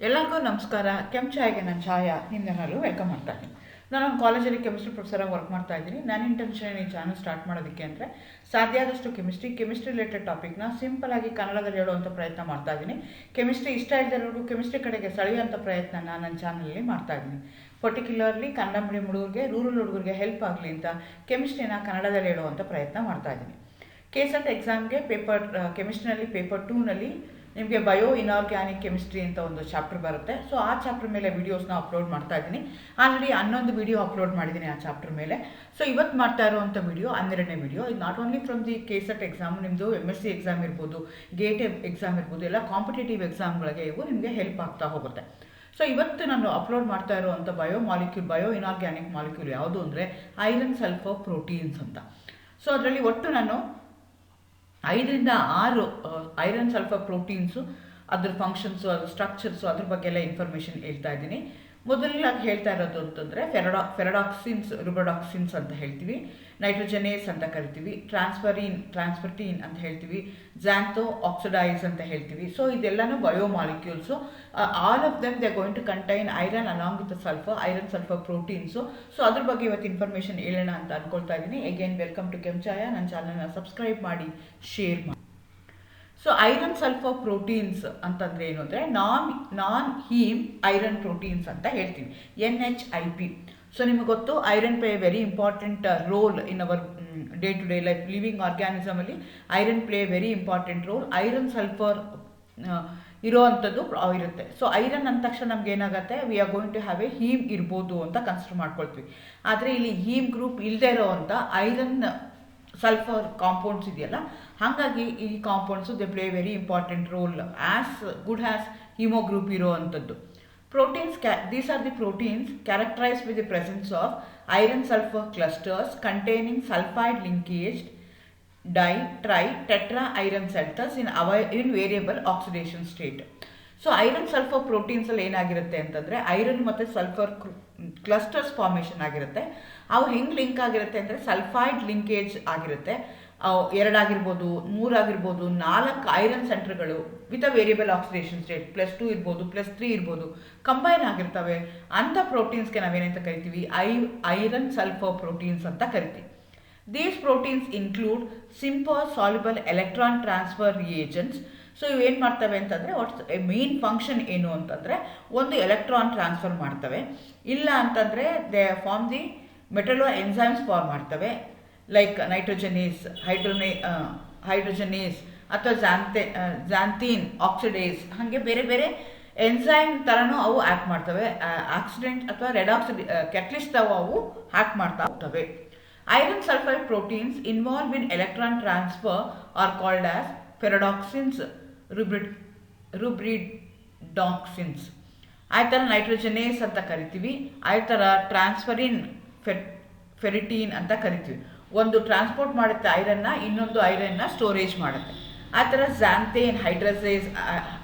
ಎಲ್ಲರಿಗೂ ನಮಸ್ಕಾರ. ಚಾಯ್ಗೆ ನಾನು ಛಾಯಾ ನಿಮ್ಮೆಲ್ಲರೂ ವೆಲ್ಕಮ್ ಮಾಡ್ತಾ ಇದ್ದೀನಿ. ನಾನು ಕಾಲೇಜಲ್ಲಿ ಕೆಮಿಸ್ಟ್ರಿ ಪ್ರೊಫೆಸರಾಗಿ ವರ್ಕ್ ಮಾಡ್ತಾ ಇದ್ದೀನಿ. ನನ್ನ ಇಂಟೆನ್ಷನ್ ಈ ಚಾನಲ್ ಸ್ಟಾರ್ಟ್ ಮಾಡೋದಕ್ಕೆ ಅಂದರೆ ಸಾಧ್ಯ ಆದಷ್ಟು ಕೆಮಿಸ್ಟ್ರಿ ರಿಲೇಟೆಡ್ ಟಾಪಿಕ್ನ ಸಿಂಪಲ್ ಆಗಿ ಕನ್ನಡದಲ್ಲಿ ಹೇಳುವಂಥ ಪ್ರಯತ್ನ ಮಾಡ್ತಾ ಇದ್ದೀನಿ. ಕೆಮಿಸ್ಟ್ರಿ ಇಷ್ಟ ಇಲ್ಲದಿರೋರು ಕೆಮಿಸ್ಟ್ರಿ ಕಡೆಗೆ ಸೆಳೆಯುವಂಥ ಪ್ರಯತ್ನ ನನ್ನ ಚಾನಲಲ್ಲಿ ಮಾಡ್ತಾ ಇದ್ದೀನಿ. ಪರ್ಟಿಕ್ಯುಲರ್ಲಿ ಕನ್ನಡ ಮೀಡಿಯಂ ಹುಡುಗರಿಗೆ, ರೂರಲ್ ಹುಡುಗರಿಗೆ ಹೆಲ್ಪ್ ಆಗಲಿ ಅಂತ ಕೆಮಿಸ್ಟ್ರಿನ ಕನ್ನಡದಲ್ಲಿ ಹೇಳುವಂಥ ಪ್ರಯತ್ನ ಮಾಡ್ತಾ ಇದ್ದೀನಿ. KSET ಎಕ್ಸಾಮ್ಗೆ ಕೆಮಿಸ್ಟ್ರಿನಲ್ಲಿ ಪೇಪರ್ 2ನಲ್ಲಿ ನಿಮಗೆ ಬಯೋ ಇನಾರ್ಗ್ಯಾನಿಕ್ ಕೆಮಿಸ್ಟ್ರಿ ಅಂತ ಒಂದು ಚಾಪ್ಟರ್ ಬರುತ್ತೆ. ಸೊ ಆ ಚಾಪ್ಟರ್ ಮೇಲೆ ವೀಡಿಯೋಸ್ನ ಅಪ್ಲೋಡ್ ಮಾಡ್ತಾ ಇದ್ದೀನಿ. ಆಲ್ರೆಡಿ 11 ವಿಡಿಯೋ ಅಪ್ಲೋಡ್ ಮಾಡಿದ್ದೀನಿ ಆ ಚಾಪ್ಟರ್ ಮೇಲೆ. ಸೊ ಇವತ್ತು ಮಾಡ್ತಾ ಇರುವಂಥ ವಿಡಿಯೋ 12ನೇ ವಿಡಿಯೋ. ಇದು not only from the KSET exam, ನಿಮ್ಮದು MSc ಎಕ್ಸಾಮ್ ಇರ್ಬೋದು, ಗೇಟ್ ಎಕ್ಸಾಮ್ ಇರ್ಬೋದು, ಎಲ್ಲ ಕಾಂಪಿಟೇಟಿವ್ ಎಕ್ಸಾಮ್ಗಳಿಗೆ ಇವು ನಿಮಗೆ ಹೆಲ್ಪ್ ಆಗ್ತಾ ಹೋಗುತ್ತೆ. ಸೊ ಇವತ್ತು ನಾನು ಅಪ್ಲೋಡ್ ಮಾಡ್ತಾ ಇರುವಂಥ ಬಯೋ ಇನಾರ್ಗ್ಯಾನಿಕ್ ಮಾಲಿಕ್ಯೂಲ್ ಯಾವುದು ಅಂದರೆ ಐರನ್ ಸಲ್ಫರ್ ಪ್ರೋಟೀನ್ಸ್ ಅಂತ. ಸೊ ಅದರಲ್ಲಿ ಒಟ್ಟು ನಾನು 5 ರಿಂದ 6 ಐರನ್ ಸಲ್ಫರ್ ಪ್ರೋಟೀನ್ಸು, ಅದ್ರ ಫಂಕ್ಷನ್ಸು, ಅದ್ರ ಸ್ಟ್ರಕ್ಚರ್ಸು, ಅದ್ರ ಬಗ್ಗೆ ಎಲ್ಲ ಇನ್ಫಾರ್ಮೇಷನ್ ಹೇಳ್ತಾ ಇದ್ದೀನಿ. ಮೊದಲಾಗಿ ಹೇಳ್ತಾ ಇರೋದು ಅಂತಂದರೆ ಫೆರಡಾಕ್ಸಿನ್ಸ್, ರುಬಡಾಕ್ಸಿನ್ಸ್ ಅಂತ ಹೇಳ್ತೀವಿ, ನೈಟ್ರೋಜನೇಸ್ ಅಂತ ಕರಿತೀವಿ, ಟ್ರಾನ್ಸ್ಫರ್ಟೀನ್ ಅಂತ ಹೇಳ್ತೀವಿ, ಝ್ಯಾಂಥೋ ಆಕ್ಸಿಡೈಸ್ ಅಂತ ಹೇಳ್ತೀವಿ. ಸೊ ಇದೆಲ್ಲನೂ biomolecules. All of them they going to contain iron along with sulphur, iron sulphur proteins. So ಅದ್ರ ಬಗ್ಗೆ ಇವತ್ತು ಇನ್ಫಾರ್ಮೇಷನ್ ಹೇಳೋಣ ಅಂತ ಅಂದ್ಕೊಳ್ತಾ ಇದ್ದೀನಿ. Again welcome to Chaya. ನನ್ನ ಚಾನಲ್ನ ಸಬ್ಸ್ಕ್ರೈಬ್ ಮಾಡಿ, ಶೇರ್ ಮಾಡಿ. ಸೊ ಐರನ್ ಸಲ್ಫರ್ ಪ್ರೋಟೀನ್ಸ್ ಅಂತಂದರೆ ಏನು ಅಂದರೆ ನಾನ್ ಹೀಮ್ ಐರನ್ ಪ್ರೋಟೀನ್ಸ್ ಅಂತ ಹೇಳ್ತೀವಿ, NHIP. ಸೊ ನಿಮಗೆ ಗೊತ್ತು, iron play a very important role in our day to day life. Living ಆರ್ಗ್ಯಾನಿಸಮಲ್ಲಿ iron play a very important role. Iron sulphur ಇರೋ ಅಂಥದ್ದು ಇರುತ್ತೆ. ಸೊ ಐರನ್ ಅಂದ ತಕ್ಷಣ ನಮ್ಗೆ ಏನಾಗುತ್ತೆ, we are going to have a heme ಇರ್ಬೋದು ಅಂತ ಕನ್ಸಿಡರ್ ಮಾಡ್ಕೊಳ್ತೀವಿ. ಆದರೆ ಇಲ್ಲಿ ಹೀಮ್ ಗ್ರೂಪ್ ಇಲ್ಲದೆ ಇರೋ ಅಂಥ ಐರನ್ ಸಲ್ಫರ್ ಕಾಂಪೌಂಡ್ಸ್ ಇದೆಯಲ್ಲ, ಹಾಗಾಗಿ ಈ compounds they play very important role as good as heme group ಇರೋ ಅಂಥದ್ದು. Proteins these are the proteins characterised with the presence of iron sulphur clusters containing sulphide linkaged tri tetra iron centres in variable oxidation state. So iron sulphur ಪ್ರೋಟೀನ್ಸಲ್ಲಿ ಏನಾಗಿರುತ್ತೆ ಅಂತಂದರೆ iron ಮತ್ತು sulphur clusters formation ಆಗಿರುತ್ತೆ. ಅವು ಹೆಂಗೆ link ಆಗಿರುತ್ತೆ ಅಂದರೆ sulphide linkage ಆಗಿರುತ್ತೆ. 2 ಆಗಿರ್ಬೋದು, 3 ಆಗಿರ್ಬೋದು, 4 ಐರನ್ ಸೆಂಟರ್ಗಳು with a variable oxidation state, +2 ಇರ್ಬೋದು, +3 ಇರ್ಬೋದು, ಕಂಬೈನ್ ಆಗಿರ್ತವೆ. ಅಂಥ ಪ್ರೋಟೀನ್ಸ್ಗೆ ನಾವೇನಂತ ಕರಿತೀವಿ, ಐರನ್ ಸಲ್ಫರ್ ಪ್ರೋಟೀನ್ಸ್ ಅಂತ ಕರಿತೀವಿ. These proteins include simple soluble electron transfer reagents. So ಇವೇನು ಮಾಡ್ತವೆ ಅಂತಂದರೆ ಮೇನ್ ಫಂಕ್ಷನ್ ಏನು ಅಂತಂದರೆ ಒಂದು ಎಲೆಕ್ಟ್ರಾನ್ ಟ್ರಾನ್ಸ್ಫರ್ ಮಾಡ್ತವೆ. ಇಲ್ಲ ಅಂತಂದರೆ they form the metalloenzymes form ಮಾಡ್ತವೆ, ಲೈಕ್ ನೈಟ್ರೋಜನೇಸ್, ಹೈಡ್ರೋಜನೇಸ್ ಅಥವಾ ಝ್ಯಾಂಥೀನ್ ಆಕ್ಸಿಡೇಸ್. ಹಾಗೆ ಬೇರೆ ಬೇರೆ ಎನ್ಸೈಮ್ ಥರನೂ ಅವು ಆ್ಯಕ್ಟ್ ಮಾಡ್ತವೆ. ಆಕ್ಸಿಡೆಂಟ್ ಅಥವಾ ರೆಡಾಕ್ಸ್ ಕ್ಯಾಟಲಿಸ್ಟ್ ಅವು ಆ್ಯಕ್ಟ್ ಮಾಡ್ತಾ ಹೋಗ್ತವೆ. Iron sulfide proteins involved in electron transfer are called as ferredoxins, rubridoxins. ಆ ಥರ ನೈಟ್ರೋಜನೇಸ್ ಅಂತ ಕರಿತೀವಿ. ಆ ಥರ ಟ್ರಾನ್ಸ್ಫರಿನ್, ಫೆರಿಟೀನ್ ಅಂತ ಕರಿತೀವಿ. ಒಂದು ಟ್ರಾನ್ಸ್ಪೋರ್ಟ್ ಮಾಡುತ್ತೆ ಐರನ್ನ, ಇನ್ನೊಂದು ಐರನ್ನ ಸ್ಟೋರೇಜ್ ಮಾಡುತ್ತೆ. ಆ ಥರ ಝ್ಯಾಂಥೇನ್, ಹೈಡ್ರಸೇಸ್,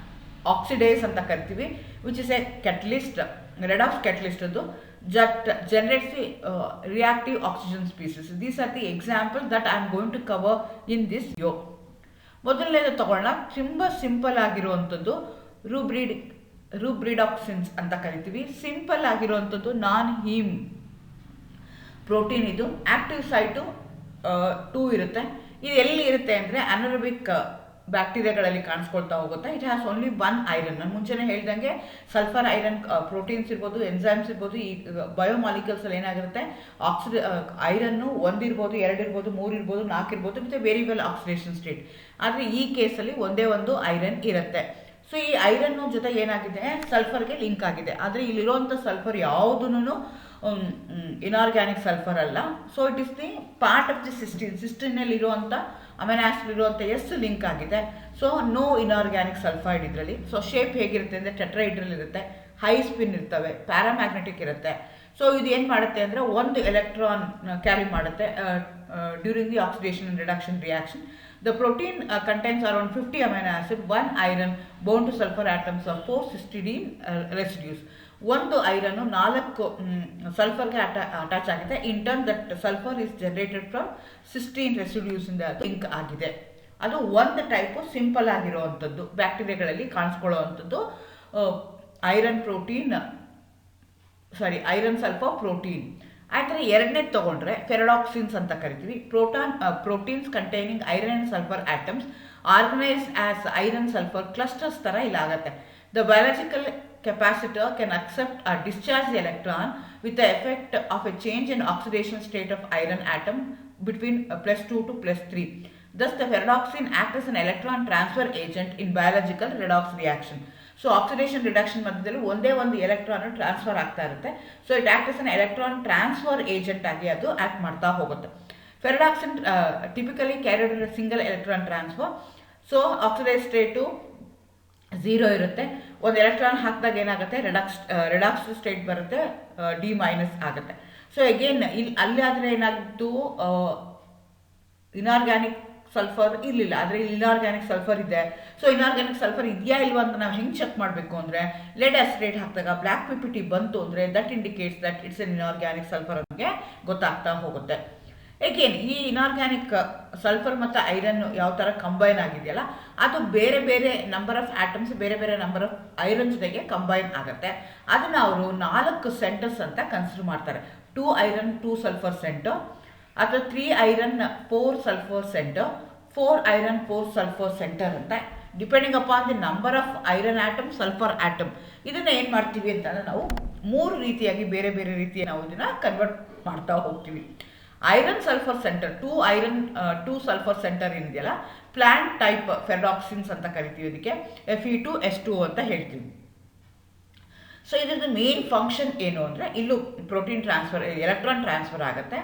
ಆಕ್ಸಿಡೇಸ್ ಅಂತ ಕರಿತೀವಿ, which is A catalyst, redox catalyst. ಅದು generates the reactive oxygen species. These are the examples that I am going to cover in this video. ಮೊದಲನೇದು ತಗೊಳ್ಳೋಣ. ತುಂಬ ಸಿಂಪಲ್ ಆಗಿರುವಂಥದ್ದು ರೂಬ್ರಿಡಾಕ್ಸಿನ್ಸ್ ಅಂತ ಕರಿತೀವಿ. ಸಿಂಪಲ್ ಆಗಿರುವಂಥದ್ದು ನಾನ್ ಹೀಮ್ ಪ್ರೋಟೀನ್. ಇದು ಆಕ್ಟಿವ್ ಸೈಟು 2 ಇರುತ್ತೆ. ಇದು ಎಲ್ಲಿ ಇರುತ್ತೆ ಅಂದರೆ ಅನರೋಬಿಕ್ ಬ್ಯಾಕ್ಟೀರಿಯಾಗಳಲ್ಲಿ ಕಾಣಿಸ್ಕೊಳ್ತಾ ಹೋಗುತ್ತೆ. It has only 1 iron. ನಾನು ಮುಂಚೆನೇ ಹೇಳ್ದಂಗೆ ಸಲ್ಫರ್ ಐರನ್ ಪ್ರೋಟೀನ್ಸ್ ಇರ್ಬೋದು, ಎನ್ಸೈಮ್ಸ್ ಇರ್ಬೋದು. ಈ ಬಯೋಮಾಲಿಕ್ಯೂಲ್ಸಲ್ಲಿ ಏನಾಗಿರುತ್ತೆ, ಐರನ್ನು 1 ಇರ್ಬೋದು, 2 ಇರ್ಬೋದು, 3 ಇರ್ಬೋದು, 4 ಇರ್ಬೋದು, ಮತ್ತು ವೇರಿಯಬಲ್ ಆಕ್ಸಿಡೇಷನ್ ಸ್ಟೇಟ್. ಆದರೆ ಈ ಕೇಸಲ್ಲಿ ಒಂದೇ ಒಂದು ಐರನ್ ಇರುತ್ತೆ. ಸೊ ಈ ಐರನ್ನು ಜೊತೆ ಏನಾಗಿದೆ, ಸಲ್ಫರ್ಗೆ ಲಿಂಕ್ ಆಗಿದೆ. ಆದರೆ ಇಲ್ಲಿರುವಂಥ ಸಲ್ಫರ್ ಯಾವುದೂ ಇನಾರ್ಗ್ಯಾನಿಕ್ ಸಲ್ಫರ್ ಅಲ್ಲ. So it is the part of the ಸಿಸ್ಟಿನಲ್ಲಿ ಇರುವಂಥ ಅಮೈನೋ ಆಸಿಡ್ ಇರುವಂಥ ಲಿಂಕ್ ಆಗಿದೆ. ಸೊ ನೋ ಇನಾರ್ಗ್ಯಾನಿಕ್ ಸಲ್ಫೈಡ್ ಇದರಲ್ಲಿ. ಸೊ ಶೇಪ್ ಹೇಗಿರುತ್ತೆ ಅಂದರೆ ಟೆಟ್ರಾಹೈಡ್ರಲ್ ಇರುತ್ತೆ, ಹೈ ಸ್ಪಿನ್ ಇರ್ತವೆ, ಪ್ಯಾರಾಮ್ಯಾಗ್ನೆಟಿಕ್ ಇರುತ್ತೆ. ಸೊ ಇದು ಏನು ಮಾಡುತ್ತೆ ಅಂದರೆ ಒಂದು ಎಲೆಕ್ಟ್ರಾನ್ ಕ್ಯಾರಿ ಮಾಡುತ್ತೆ during the oxidation and reduction reaction. The protein contains around 50 amino acid, 1 iron bound to sulfur atoms of 4 cysteine residues. ಒಂದು ಐರನ್ನು 4 ಸಲ್ಫರ್ಗೆ ಅಟ್ಯಾಚ್ ಆಗಿದೆ. In turn that sulphur is generated from cysteine residues ಇಂದ link ಆಗಿದೆ. ಅದು ಒಂದು type simple ಆಗಿರುವಂಥದ್ದು, ಬ್ಯಾಕ್ಟೀರಿಯಾಗಳಲ್ಲಿ ಕಾಣಿಸ್ಕೊಳ್ಳೋ ಅಂಥದ್ದು iron protein iron sulphur protein. ಆಯ್ತು, ಎರಡನೇದು ತಗೊಂಡ್ರೆ ಫೆರಡಾಕ್ಸಿನ್ಸ್ ಅಂತ ಕರಿತೀವಿ. Proteins containing iron and sulphur atoms organised as iron sulphur clusters ಥರ ಇಲ್ಲಾಗತ್ತೆ. The biological capacitor can accept or discharge the electron with the effect of a change in oxidation state of iron atom between +2 to +3. Thus, the ferredoxin acts as an electron transfer agent in biological redox reaction. So oxidation reduction ಮಧ್ಯದಲ್ಲಿ ಒಂದೇ ಒಂದು electron transfer ಆಗ್ತಾ ಇರುತ್ತೆ. So it act as an electron transfer agent ಆಗಿ ಅದು act ಮಾಡ್ತಾ ಹೋಗುತ್ತೆ. Ferredoxin typically carried single electron transfer. So oxidise state 0 ಇರುತ್ತೆ. ಒಂದು ಎಲೆಕ್ಟ್ರಾನ್ ಹಾಕಿದಾಗ ಏನಾಗುತ್ತೆ, ರಿಡಾಕ್ಸ್ ಸ್ಟೇಟ್ ಬರುತ್ತೆ, D- ಆಗುತ್ತೆ. ಸೊ ಅಗೇನ್ ಅಲ್ಲಿ ಆದರೆ ಏನಾಗಿತ್ತು, ಇನಾರ್ಗ್ಯಾನಿಕ್ ಸಲ್ಫರ್ ಇರಲಿಲ್ಲ, ಆದರೆ ಇನಾರ್ಗ್ಯಾನಿಕ್ ಸಲ್ಫರ್ ಇದೆ. ಸೊ ಇನಾರ್ಗ್ಯಾನಿಕ್ ಸಲ್ಫರ್ ಇದೆಯಾ ಇಲ್ವಾ ಅಂತ ನಾವು ಹೆಂಗೆ ಚೆಕ್ ಮಾಡಬೇಕು ಅಂದರೆ, ಲೆಡ್ ಆಸಿಡೇಟ್ ಹಾಕಿದಾಗ ಬ್ಲ್ಯಾಕ್ ಪಿಪಿಟಿ ಬಂತು ಅಂದರೆ that indicates that it's an inorganic sulphur ನಮಗೆ ಗೊತ್ತಾಗ್ತಾ ಹೋಗುತ್ತೆ. ಏಕೇನು ಈ ಇನಾರ್ಗ್ಯಾನಿಕ್ ಸಲ್ಫರ್ ಮತ್ತು ಐರನ್ ಯಾವ ಥರ ಕಂಬೈನ್ ಆಗಿದೆಯಲ್ಲ, ಅದು ಬೇರೆ ಬೇರೆ ನಂಬರ್ ಆಫ್ ಆಟಮ್ಸ್, ಬೇರೆ ಬೇರೆ ನಂಬರ್ ಆಫ್ ಐರನ್ ಜೊತೆಗೆ ಕಂಬೈನ್ ಆಗುತ್ತೆ. ಅದನ್ನು ಅವರು 4 ಸೆಂಟರ್ಸ್ ಅಂತ ಕನ್ಸಿಡರ್ ಮಾಡ್ತಾರೆ. 2 ಐರನ್ 2 ಸಲ್ಫರ್ ಸೆಂಟರ್, ಅಥವಾ 3 iron 4 sulphur centre, 4 iron 4 sulphur centre ಅಂತ, depending upon the number of iron atom, sulphur atom. ಇದನ್ನು ಏನು ಮಾಡ್ತೀವಿ ಅಂತಂದರೆ ನಾವು 3 ರೀತಿಯಾಗಿ ಬೇರೆ ಬೇರೆ ರೀತಿಯ ನಾವು ಇದನ್ನು ಕನ್ವರ್ಟ್ ಮಾಡ್ತಾ ಹೋಗ್ತೀವಿ. Iron sulphur centre 2 iron 2 sulphur centre ಏನಿದೆಯಲ್ಲ, ಪ್ಲಾಂಟ್ ಟೈಪ್ ಫೆರಡಾಕ್ಸಿನ್ಸ್ ಅಂತ ಕರಿತೀವಿ. ಇದಕ್ಕೆ Fe2S2 ಅಂತ ಹೇಳ್ತೀವಿ. ಸೊ ಇದ್ರದ್ದು ಮೇನ್ ಫಂಕ್ಷನ್ ಏನು ಅಂದರೆ, ಇಲ್ಲೂ ಪ್ರೋಟೀನ್ ಟ್ರಾನ್ಸ್ಫರ್, ಎಲೆಕ್ಟ್ರಾನ್ ಟ್ರಾನ್ಸ್ಫರ್ ಆಗುತ್ತೆ.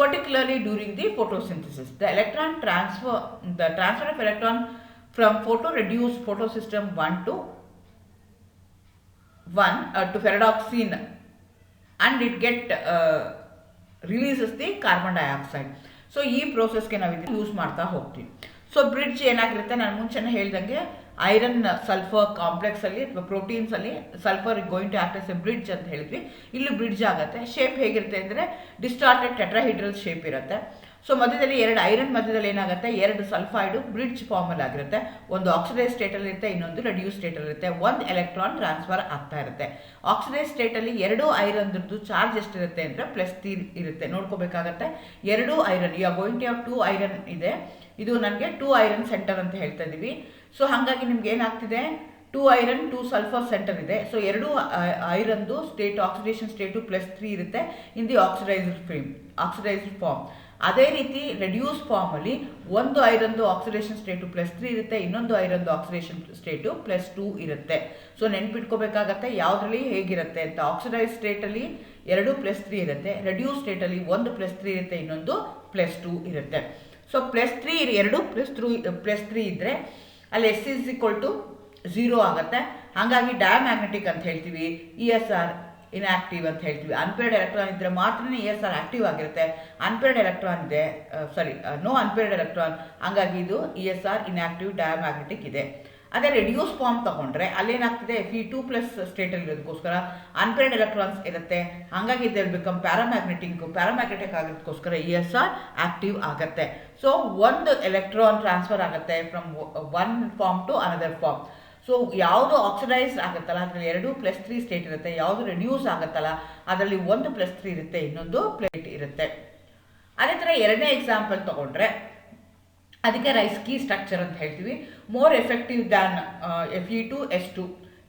Particularly during the photosynthesis, the transfer of electron from photoreduced photosystem 1 to ferredoxine, and it releases the carbon dioxide. So ಈ ಪ್ರೋಸೆಸ್ಗೆ ನಾವು ಇದನ್ನು ಯೂಸ್ ಮಾಡ್ತಾ ಹೋಗ್ತೀವಿ. ಸೊ ಬ್ರಿಡ್ಜ್ ಏನಾಗಿರುತ್ತೆ, ನಾನು ಮುಂಚೆನೇ ಹೇಳ್ದಂಗೆ ಐರನ್ ಸಲ್ಫರ್ ಕಾಂಪ್ಲೆಕ್ಸಲ್ಲಿ ಅಥವಾ ಪ್ರೋಟೀನ್ಸಲ್ಲಿ sulphur going to act as a bridge ಅಂತ ಹೇಳಿದ್ವಿ. ಇಲ್ಲಿ ಬ್ರಿಡ್ಜ್ ಆಗುತ್ತೆ. ಶೇಪ್ ಹೇಗಿರುತ್ತೆ ಅಂದರೆ ಡಿಸ್ಟಾರ್ಟೆಡ್ ಟೆಟ್ರಾಹೈಡ್ರಲ್ ಶೇಪ್ ಇರುತ್ತೆ. ಸೊ ಮಧ್ಯದಲ್ಲಿ 2 ಐರನ್ ಮಧ್ಯದಲ್ಲಿ ಏನಾಗುತ್ತೆ, 2 ಸಲ್ಫೈಡು ಬ್ರಿಡ್ಜ್ ಫಾರ್ಮಲ್ಲಿ ಆಗಿರುತ್ತೆ. ಒಂದು ಆಕ್ಸಿಡೈಸ್ ಸ್ಟೇಟಲ್ಲಿ ಇರುತ್ತೆ, ಇನ್ನೊಂದು ರೆಡ್ಯೂಸ್ ಸ್ಟೇಟಲ್ಲಿ ಇರುತ್ತೆ. 1 ಎಲೆಕ್ಟ್ರಾನ್ ಟ್ರಾನ್ಸ್ಫರ್ ಆಗ್ತಾ ಇರುತ್ತೆ. ಆಕ್ಸಿಡೈಸ್ ಸ್ಟೇಟಲ್ಲಿ 2 ಐರನ್ದು ಚಾರ್ಜ್ ಎಷ್ಟಿರುತ್ತೆ ಅಂದರೆ +3 ಇರುತ್ತೆ. ನೋಡ್ಕೋಬೇಕಾಗತ್ತೆ. 2 iron, you are going to have 2 iron ಇದೆ. ಇದು ನನಗೆ 2 ಐರನ್ ಸೆಂಟರ್ ಅಂತ ಹೇಳ್ತಾ ಇದ್ದೀವಿ. ಸೊ ಹಾಗಾಗಿ ನಿಮ್ಗೆ ಏನಾಗ್ತಿದೆ, 2 ಐರನ್ 2 ಸಲ್ಫರ್ ಸೆಂಟರ್ ಇದೆ. ಸೊ 2 ಐರನ್ದು ಸ್ಟೇಟ್ ಆಕ್ಸಿಡೇಷನ್ ಸ್ಟೇಟು +3 ಇರುತ್ತೆ ಇನ್ ದಿ ಆಕ್ಸಿಡೈಸ್ಡ್ ಫಾರ್ಮ್. ಅದೇ ರೀತಿ ರೆಡ್ಯೂಸ್ ಫಾರ್ಮಲ್ಲಿ 1 ಐರನ್ದು ಆಕ್ಸಿಡೇಷನ್ ಸ್ಟೇಟು +3 ಇರುತ್ತೆ, ಇನ್ನೊಂದು ಐರನ್ದು ಆಕ್ಸಿಡೇಷನ್ ಸ್ಟೇಟು +2 ಇರುತ್ತೆ. ಸೊ ನೆನ್ಪಿಟ್ಕೋಬೇಕಾಗತ್ತೆ ಯಾವುದರಲ್ಲಿ ಹೇಗಿರುತ್ತೆ ಅಂತ. ಆಕ್ಸಿಡೈಸ್ ಸ್ಟೇಟಲ್ಲಿ 2 +3 ಇರುತ್ತೆ, ರೆಡ್ಯೂಸ್ ಸ್ಟೇಟಲ್ಲಿ 1 +3 ಇರುತ್ತೆ, ಇನ್ನೊಂದು +2 ಇರುತ್ತೆ. ಸೊ +3 2 +3 ಇದ್ದರೆ ಅಲ್ಲಿ S=0 ಆಗುತ್ತೆ. ಹಾಗಾಗಿ ಡಯಾಮ್ಯಾಗ್ನೆಟಿಕ್ ಅಂತ ಹೇಳ್ತೀವಿ. ESR ಇನ್ಆಕ್ಟಿವ್ ಅಂತ ಹೇಳ್ತೀವಿ. ಅನ್ಪೇರ್ಡ್ ಎಲೆಕ್ಟ್ರಾನ್ ಇದ್ದರೆ ಮಾತ್ರ ESR ಆಕ್ಟಿವ್ ಆಗಿರುತ್ತೆ. ಅನ್ಪೇರ್ಡ್ ಎಲೆಕ್ಟ್ರಾನ್ ಇದೆ, ನೋ ಅನ್ಪೇರ್ಡ್ ಎಲೆಕ್ಟ್ರಾನ್, ಹಾಗಾಗಿ ಇದು ESR ಇನ್ಆಕ್ಟಿವ್ ಡಯಾಮ್ಯಾಗ್ನೆಟಿಕ್ ಇದೆ. ಅದೇ ರೆಡ್ಯೂಸ್ ಫಾರ್ಮ್ ತಗೊಂಡ್ರೆ ಅಲ್ಲೇನಾಗ್ತಿದೆ, Fe2+ ಸ್ಟೇಟಲ್ಲಿ ಇರೋದಕ್ಕೋಸ್ಕರ ಅನ್ಪೇರ್ಡ್ ಎಲೆಕ್ಟ್ರಾನ್ಸ್ ಇರುತ್ತೆ. ಹಾಗಾಗಿ ಇದು ಬಿಕಮ್ ಪ್ಯಾರಾಮ್ಯಾಗ್ನೆಟಿಕ್ ಆಗೋದಕ್ಕೋಸ್ಕರ ESR ಆಕ್ಟಿವ್ ಆಗುತ್ತೆ. ಸೊ 1 ಎಲೆಕ್ಟ್ರಾನ್ ಟ್ರಾನ್ಸ್ಫರ್ ಆಗುತ್ತೆ from 1 form to another form. So ಯಾವುದು ಆಕ್ಸಿಡೈಸ್ ಆಗುತ್ತಲ್ಲ ಅದರಲ್ಲಿ 2 +3 ಸ್ಟೇಟ್ ಇರುತ್ತೆ, ಯಾವುದು ರೆಡ್ಯೂಸ್ ಆಗುತ್ತಲ್ಲ ಅದರಲ್ಲಿ 1 +3 ಇರುತ್ತೆ, ಇನ್ನೊಂದು ಪ್ಲೇಟ್ ಇರುತ್ತೆ. ಅದೇ ಥರ ಎರಡನೇ ಎಕ್ಸಾಂಪಲ್ ತಗೊಂಡ್ರೆ ಅದಕ್ಕೆ ರೈಸ್ಕಿ ಸ್ಟ್ರಕ್ಚರ್ ಅಂತ ಹೇಳ್ತೀವಿ. More effective than Fe2S2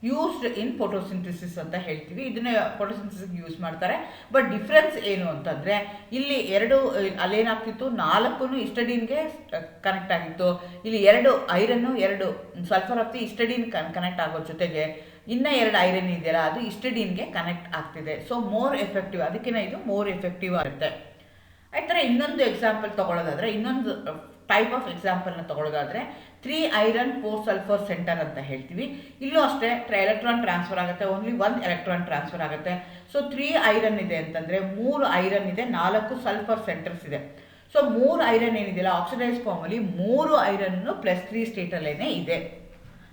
used in photosynthesis ಅಂತ ಹೇಳ್ತೀವಿ. ಇದನ್ನ ಫೋಟೋಸಿಂಥಸಿಸ್ಗೆ ಯೂಸ್ ಮಾಡ್ತಾರೆ. ಬಟ್ ಡಿಫ್ರೆನ್ಸ್ ಏನು ಅಂತಂದರೆ, ಇಲ್ಲಿ 2 ಅಲ್ಲೇನಾಗ್ತಿತ್ತು, 4 ಇಸ್ಟಡೀನ್ಗೆ ಕನೆಕ್ಟ್ ಆಗಿತ್ತು. ಇಲ್ಲಿ 2 iron 2 sulphur of the histidine connect ಆಗೋ ಜೊತೆಗೆ ಇನ್ನು 2 ಐರನ್ ಇದೆಯಲ್ಲ ಅದು ಇಸ್ಟಡೀನ್ಗೆ ಕನೆಕ್ಟ್ ಆಗ್ತಿದೆ. ಸೊ ಮೋರ್ ಎಫೆಕ್ಟಿವ್, ಅದಕ್ಕಿಂತ ಇದು ಮೋರ್ ಎಫೆಕ್ಟಿವ್ ಆಗುತ್ತೆ. ಆ ಥರ ಇನ್ನೊಂದು ಎಕ್ಸಾಂಪಲ್ ತೊಗೊಳ್ಳೋದಾದರೆ, ಇನ್ನೊಂದು ಟೈಪ್ ಆಫ್ ಎಕ್ಸಾಂಪಲ್ನ ತೊಗೊಳ್ಳೋದಾದರೆ 3 ಐರನ್ 4 ಸಲ್ಫರ್ ಸೆಂಟರ್ ಅಂತ ಹೇಳ್ತೀವಿ. ಇಲ್ಲೂ ಅಷ್ಟೇ ಎಲೆಕ್ಟ್ರಾನ್ ಟ್ರಾನ್ಸ್ಫರ್ ಆಗುತ್ತೆ, ಓನ್ಲಿ 1 ಎಲೆಕ್ಟ್ರಾನ್ ಟ್ರಾನ್ಸ್ಫರ್ ಆಗುತ್ತೆ. ಸೊ 3 ಐರನ್ ಇದೆ ಅಂತಂದರೆ 3 ಐರನ್ ಇದೆ, 4 ಸಲ್ಫರ್ ಸೆಂಟರ್ಸ್ ಇದೆ. ಸೊ 3 ಐರನ್ ಏನಿದೆಯಲ್ಲ ಆಕ್ಸಿಡೈಸ್ ಫಾರ್ಮಲ್ಲಿ 3 ಐರನ್ನು +3 ಸ್ಟೇಟಲ್ಲೇ ಇದೆ.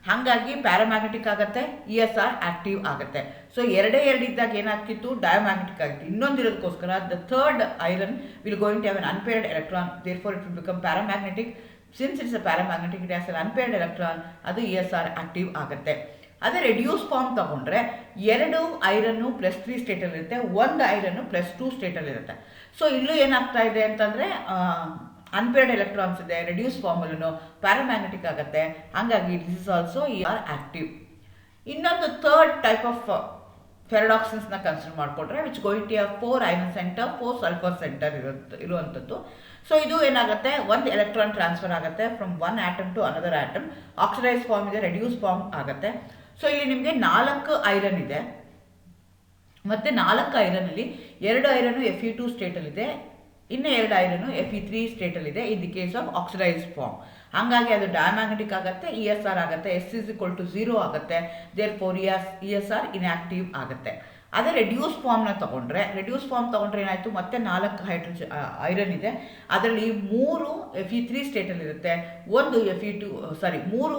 ಹಾಗಾಗಿ ಪ್ಯಾರಾಮ್ಯಾಗ್ನೆಟಿಕ್ ಆಗುತ್ತೆ, ESR ಆಕ್ಟಿವ್ ಆಗುತ್ತೆ. ಸೊ 2 ಇದ್ದಾಗ ಏನಾಗ್ತಿತ್ತು, ಡಯಾಮ್ಯಾಗ್ನೆಟಿಕ್ ಆಗಿತ್ತು. ಇನ್ನೊಂದಿರೋದಕ್ಕೋಸ್ಕರ the third iron will going to have an unpaired electron, therefore it will become paramagnetic. Since it's a paramagnetic, it has an unpaired electron, ಅದು ESR ಆಕ್ಟಿವ್ ಆಗುತ್ತೆ. ಅದೇ reduce form ತಗೊಂಡ್ರೆ 2 iron +3 ಸ್ಟೇಟಲ್ಲಿರುತ್ತೆ, 1 iron +2 ಸ್ಟೇಟಲ್ಲಿರುತ್ತೆ. So ಇಲ್ಲೂ ಏನಾಗ್ತಾ ಇದೆ ಅಂತಂದರೆ ಅನ್ಪೇರ್ಡ್ ಎಲೆಕ್ಟ್ರಾನ್ಸ್ ಇದೆ, ರೆಡ್ಯೂಸ್ ಫಾರ್ಮಲ್ಲೂ ಪ್ಯಾರಾಮ್ಯಾಗ್ನೆಟಿಕ್ ಆಗುತ್ತೆ. ಹಾಗಾಗಿ this is also R active. ಇನ್ನೊಂದು ಥರ್ಡ್ ಟೈಪ್ ಆಫ್ ಫೆರಡಾಕ್ಸಿನ್ಸ್ನ ಕನ್ಸಿಡರ್ ಮಾಡಿಕೊಂಡ್ರೆ which going to have 4 iron centre 4 sulphur centre ಇರುವಂಥದ್ದು. ಸೊ ಇದು ಏನಾಗುತ್ತೆ, ಒಂದು ಎಲೆಕ್ಟ್ರಾನ್ ಟ್ರಾನ್ಸ್ಫರ್ ಆಗುತ್ತೆ from one atom to another atom. Oxidise form ಇದೆ, ರೆಡ್ಯೂಸ್ ಫಾರ್ಮ್ ಆಗುತ್ತೆ. ಸೊ ಇಲ್ಲಿ ನಿಮಗೆ 4 ಐರನ್ ಇದೆ, ಮತ್ತು 4 ಐರನಲ್ಲಿ 2 ಐರನ್ನು Fe2 ಸ್ಟೇಟಲ್ಲಿದೆ, ಇನ್ನು 2 ಐರನ್ನು Fe3 ಸ್ಟೇಟಲ್ಲಿದೆ in the case of oxidise form. ಹಾಗಾಗಿ ಅದು ಡಯಾಮ್ಯಾಗ್ನೆಟಿಕ್ ಆಗುತ್ತೆ, ESR ಆಗುತ್ತೆ, S=0 ಆಗುತ್ತೆ. ದೇರ್ ಫೋರ್ ESR ಇನ್ಆಕ್ಟಿವ್ ಆಗುತ್ತೆ. ಅದೇ ರೆಡ್ಯೂಸ್ ಫಾರ್ಮ್ನ ತೊಗೊಂಡ್ರೆ ಏನಾಯಿತು, ಮತ್ತೆ 4 ಐರನ್ ಇದೆ, ಅದರಲ್ಲಿ 3 Fe3 ಸ್ಟೇಟಲ್ಲಿರುತ್ತೆ, 1 3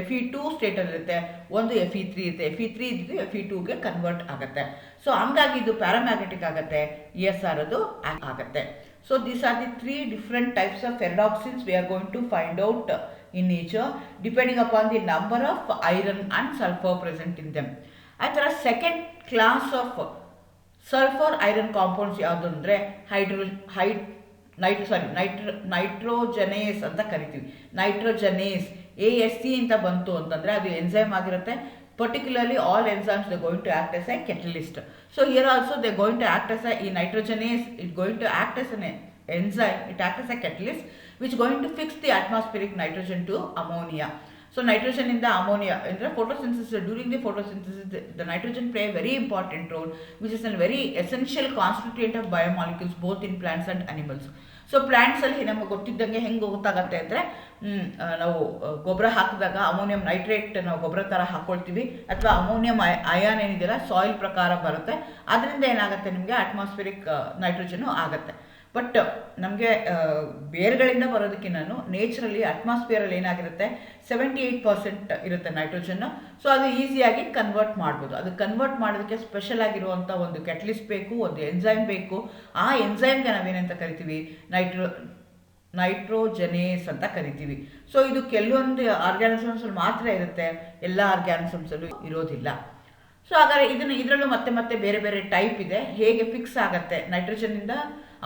Fe2 ಸ್ಟೇಟಲ್ಲಿರುತ್ತೆ, 1 Fe3 ಇರುತ್ತೆ. Fe3 ಇದ್ದು Fe2ಗೆ ಕನ್ವರ್ಟ್ ಆಗುತ್ತೆ. ಸೊ ಹಂಗಾಗಿ ಇದು ಪ್ಯಾರಾಮ್ಯಾಗ್ನೆಟಿಕ್ ಆಗುತ್ತೆ, ESR ಅದು ಆಗುತ್ತೆ. So these are the 3 different types of ferredoxins we are going to find out in nature depending upon the number of iron and sulfur present in them. ಅದರ second class of sulphur iron compounds ಯಾವುದು ಅಂದರೆ ನೈಟ್ರೋಜನೇಸ್ ಅಂತ ಕರಿತೀವಿ. ನೈಟ್ರೋಜನೇಸ್ ASC ಅಂತ ಬಂತು ಅಂತಂದರೆ ಅದು enzyme ಆಗಿರುತ್ತೆ. Particularly all enzymes they are going to act as a catalyst. So here also they are going to act as a nitrogenase, it is going to act as an enzyme, it acts as a catalyst which is going to fix the atmospheric nitrogen to ammonia. So nitrogen in the ammonia in the photosynthesis, during the photosynthesis the nitrogen play a very important role which is a very essential constituent of biomolecules both in plants and animals. So ಪ್ಲ್ಯಾಂಟ್ಸಲ್ಲಿ ನಮಗೆ ಗೊತ್ತಿದ್ದಂಗೆ ಹೆಂಗೆ ಗೊತ್ತಾಗತ್ತೆ ಅಂದರೆ ನಾವು ಗೊಬ್ಬರ ಹಾಕಿದಾಗ ammonium nitrate ನಾವು ಗೊಬ್ಬರ ಥರ ಹಾಕ್ಕೊಳ್ತೀವಿ, ಅಥವಾ ಅಮೋನಿಯಂ ಅಯಾನ್ ಏನಿದೆಯಲ್ಲ ಸಾಯಿಲ್ ಪ್ರಕಾರ ಬರುತ್ತೆ. ಅದರಿಂದ ಏನಾಗುತ್ತೆ, ನಿಮಗೆ ಅಟ್ಮಾಸ್ಫಿಯರಿಕ್ ನೈಟ್ರೋಜನು ಆಗುತ್ತೆ. ಬಟ್ ನಮಗೆ ಬೇರ್ಗಳಿಂದ ಬರೋದಕ್ಕಿಂತ ನೇಚರಲ್ಲಿ ಅಟ್ಮಾಸ್ಫಿಯರಲ್ಲಿ ಏನಾಗಿರುತ್ತೆ 78% ಇರುತ್ತೆ ನೈಟ್ರೋಜನ್ನು. ಸೊ ಅದು ಈಸಿಯಾಗಿ ಕನ್ವರ್ಟ್ ಮಾಡ್ಬೋದು. ಅದು ಕನ್ವರ್ಟ್ ಮಾಡೋದಕ್ಕೆ ಸ್ಪೆಷಲ್ ಆಗಿರುವಂಥ ಒಂದು ಕೆಟಲಿಸ್ಟ್ ಬೇಕು, ಒಂದು ಎನ್ಸೈಮ್ ಬೇಕು. ಆ ಎನ್ಸೈಮ್ಗೆ ನಾವೇನಂತ ಕರಿತೀವಿ, ನೈಟ್ರೋಜನೇಸ್ ಅಂತ ಕರಿತೀವಿ. ಸೊ ಇದು ಕೆಲವೊಂದು ಆರ್ಗ್ಯಾನಿಸಮ್ಸಲ್ಲಿ ಮಾತ್ರ ಇರುತ್ತೆ, ಎಲ್ಲ ಆರ್ಗ್ಯಾನಿಸಮ್ಸಲ್ಲೂ ಇರೋದಿಲ್ಲ. ಸೊ ಹಾಗಾದರೆ ಇದರಲ್ಲೂ ಮತ್ತೆ ಬೇರೆ ಬೇರೆ ಟೈಪ್ ಇದೆ. ಹೇಗೆ ಫಿಕ್ಸ್ ಆಗುತ್ತೆ ನೈಟ್ರೋಜನ್ನಿಂದ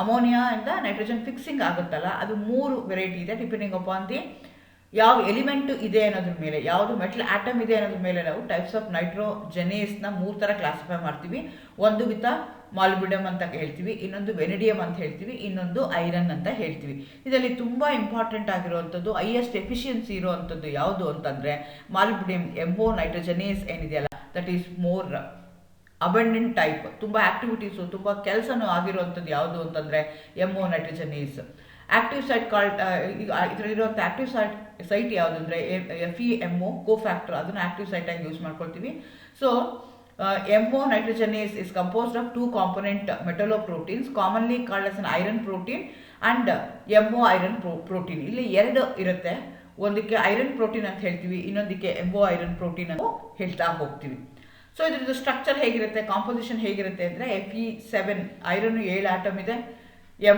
ಅಮೋನಿಯಾಯಿಂದ ನೈಟ್ರೋಜನ್ ಫಿಕ್ಸಿಂಗ್ ಆಗುತ್ತಲ್ಲ, ಅದು 3 ವೆರೈಟಿ ಇದೆ ಡಿಪೆಂಡಿಂಗ್ ಅಪಾನ್ ದಿ ಯಾವ ಎಲಿಮೆಂಟ್ ಇದೆ ಅನ್ನೋದ್ರ ಮೇಲೆ, ಯಾವುದು ಮೆಟಲ್ ಆಟಮ್ ಇದೆ ಅನ್ನೋದ್ರ ಮೇಲೆ ನಾವು ಟೈಪ್ಸ್ ಆಫ್ ನೈಟ್ರೋಜನೇಸ್ನ 3 ಥರ ಕ್ಲಾಸಿಫೈ ಮಾಡ್ತೀವಿ. ಒಂದು ವಿತ್ ಮಾಲಿಬ್ಡಿಯಮ್ ಅಂತ ಹೇಳ್ತೀವಿ, ಇನ್ನೊಂದು ವೆನಿಡಿಯಮ್ ಅಂತ ಹೇಳ್ತೀವಿ, ಇನ್ನೊಂದು ಐರನ್ ಅಂತ ಹೇಳ್ತೀವಿ. ಇದರಲ್ಲಿ ತುಂಬ ಇಂಪಾರ್ಟೆಂಟ್ ಆಗಿರುವಂಥದ್ದು, ಹೈಯೆಸ್ಟ್ ಎಫಿಷಿಯನ್ಸಿ ಇರುವಂಥದ್ದು ಯಾವುದು ಅಂತಂದರೆ ಮಾಲಿಬ್ಡಿಯಮ್. MO ನೈಟ್ರೋಜನೇಸ್ ಏನಿದೆಯಲ್ಲ that is more abundant type, ತುಂಬ ಆ್ಯಕ್ಟಿವಿಟೀಸು ತುಂಬ ಕೆಲಸನೂ ಆಗಿರುವಂಥದ್ದು ಯಾವುದು ಅಂತಂದರೆ MO ನೈಟ್ರೋಜನೇಸ್. ಆ್ಯಕ್ಟಿವ್ ಸೈಟ್ ಇದರಲ್ಲಿರುವಂಥ ಆ್ಯಕ್ಟಿವ್ ಸೈಟ್ ಯಾವುದು ಅಂದರೆ FeMO ಕೋಫ್ಯಾಕ್ಟರ್, ಅದನ್ನು ಆ್ಯಕ್ಟಿವ್ ಸೈಟಾಗಿ ಯೂಸ್ ಮಾಡ್ಕೊಳ್ತೀವಿ. So MO nitrogenase is composed of 2 component metalloproteins commonly called as an iron protein and MO iron protein. ಇಲ್ಲಿ 2 ಇರುತ್ತೆ, ಒಂದಕ್ಕೆ ಐರನ್ ಪ್ರೋಟೀನ್ ಅಂತ ಹೇಳ್ತೀವಿ, ಇನ್ನೊಂದಕ್ಕೆ MO ಐರನ್ ಪ್ರೋಟೀನ್ ಅಂತ ಹೇಳ್ತಾ ಹೋಗ್ತೀವಿ. ಸೊ ಇದ್ರದ್ದು ಸ್ಟ್ರಕ್ಚರ್ ಹೇಗಿರುತ್ತೆ, ಕಾಂಪೋಸಿಷನ್ ಹೇಗಿರುತ್ತೆ ಅಂದರೆ Fe7 ಐರನ್ನು 7 ಆಟಮ್ ಇದೆ,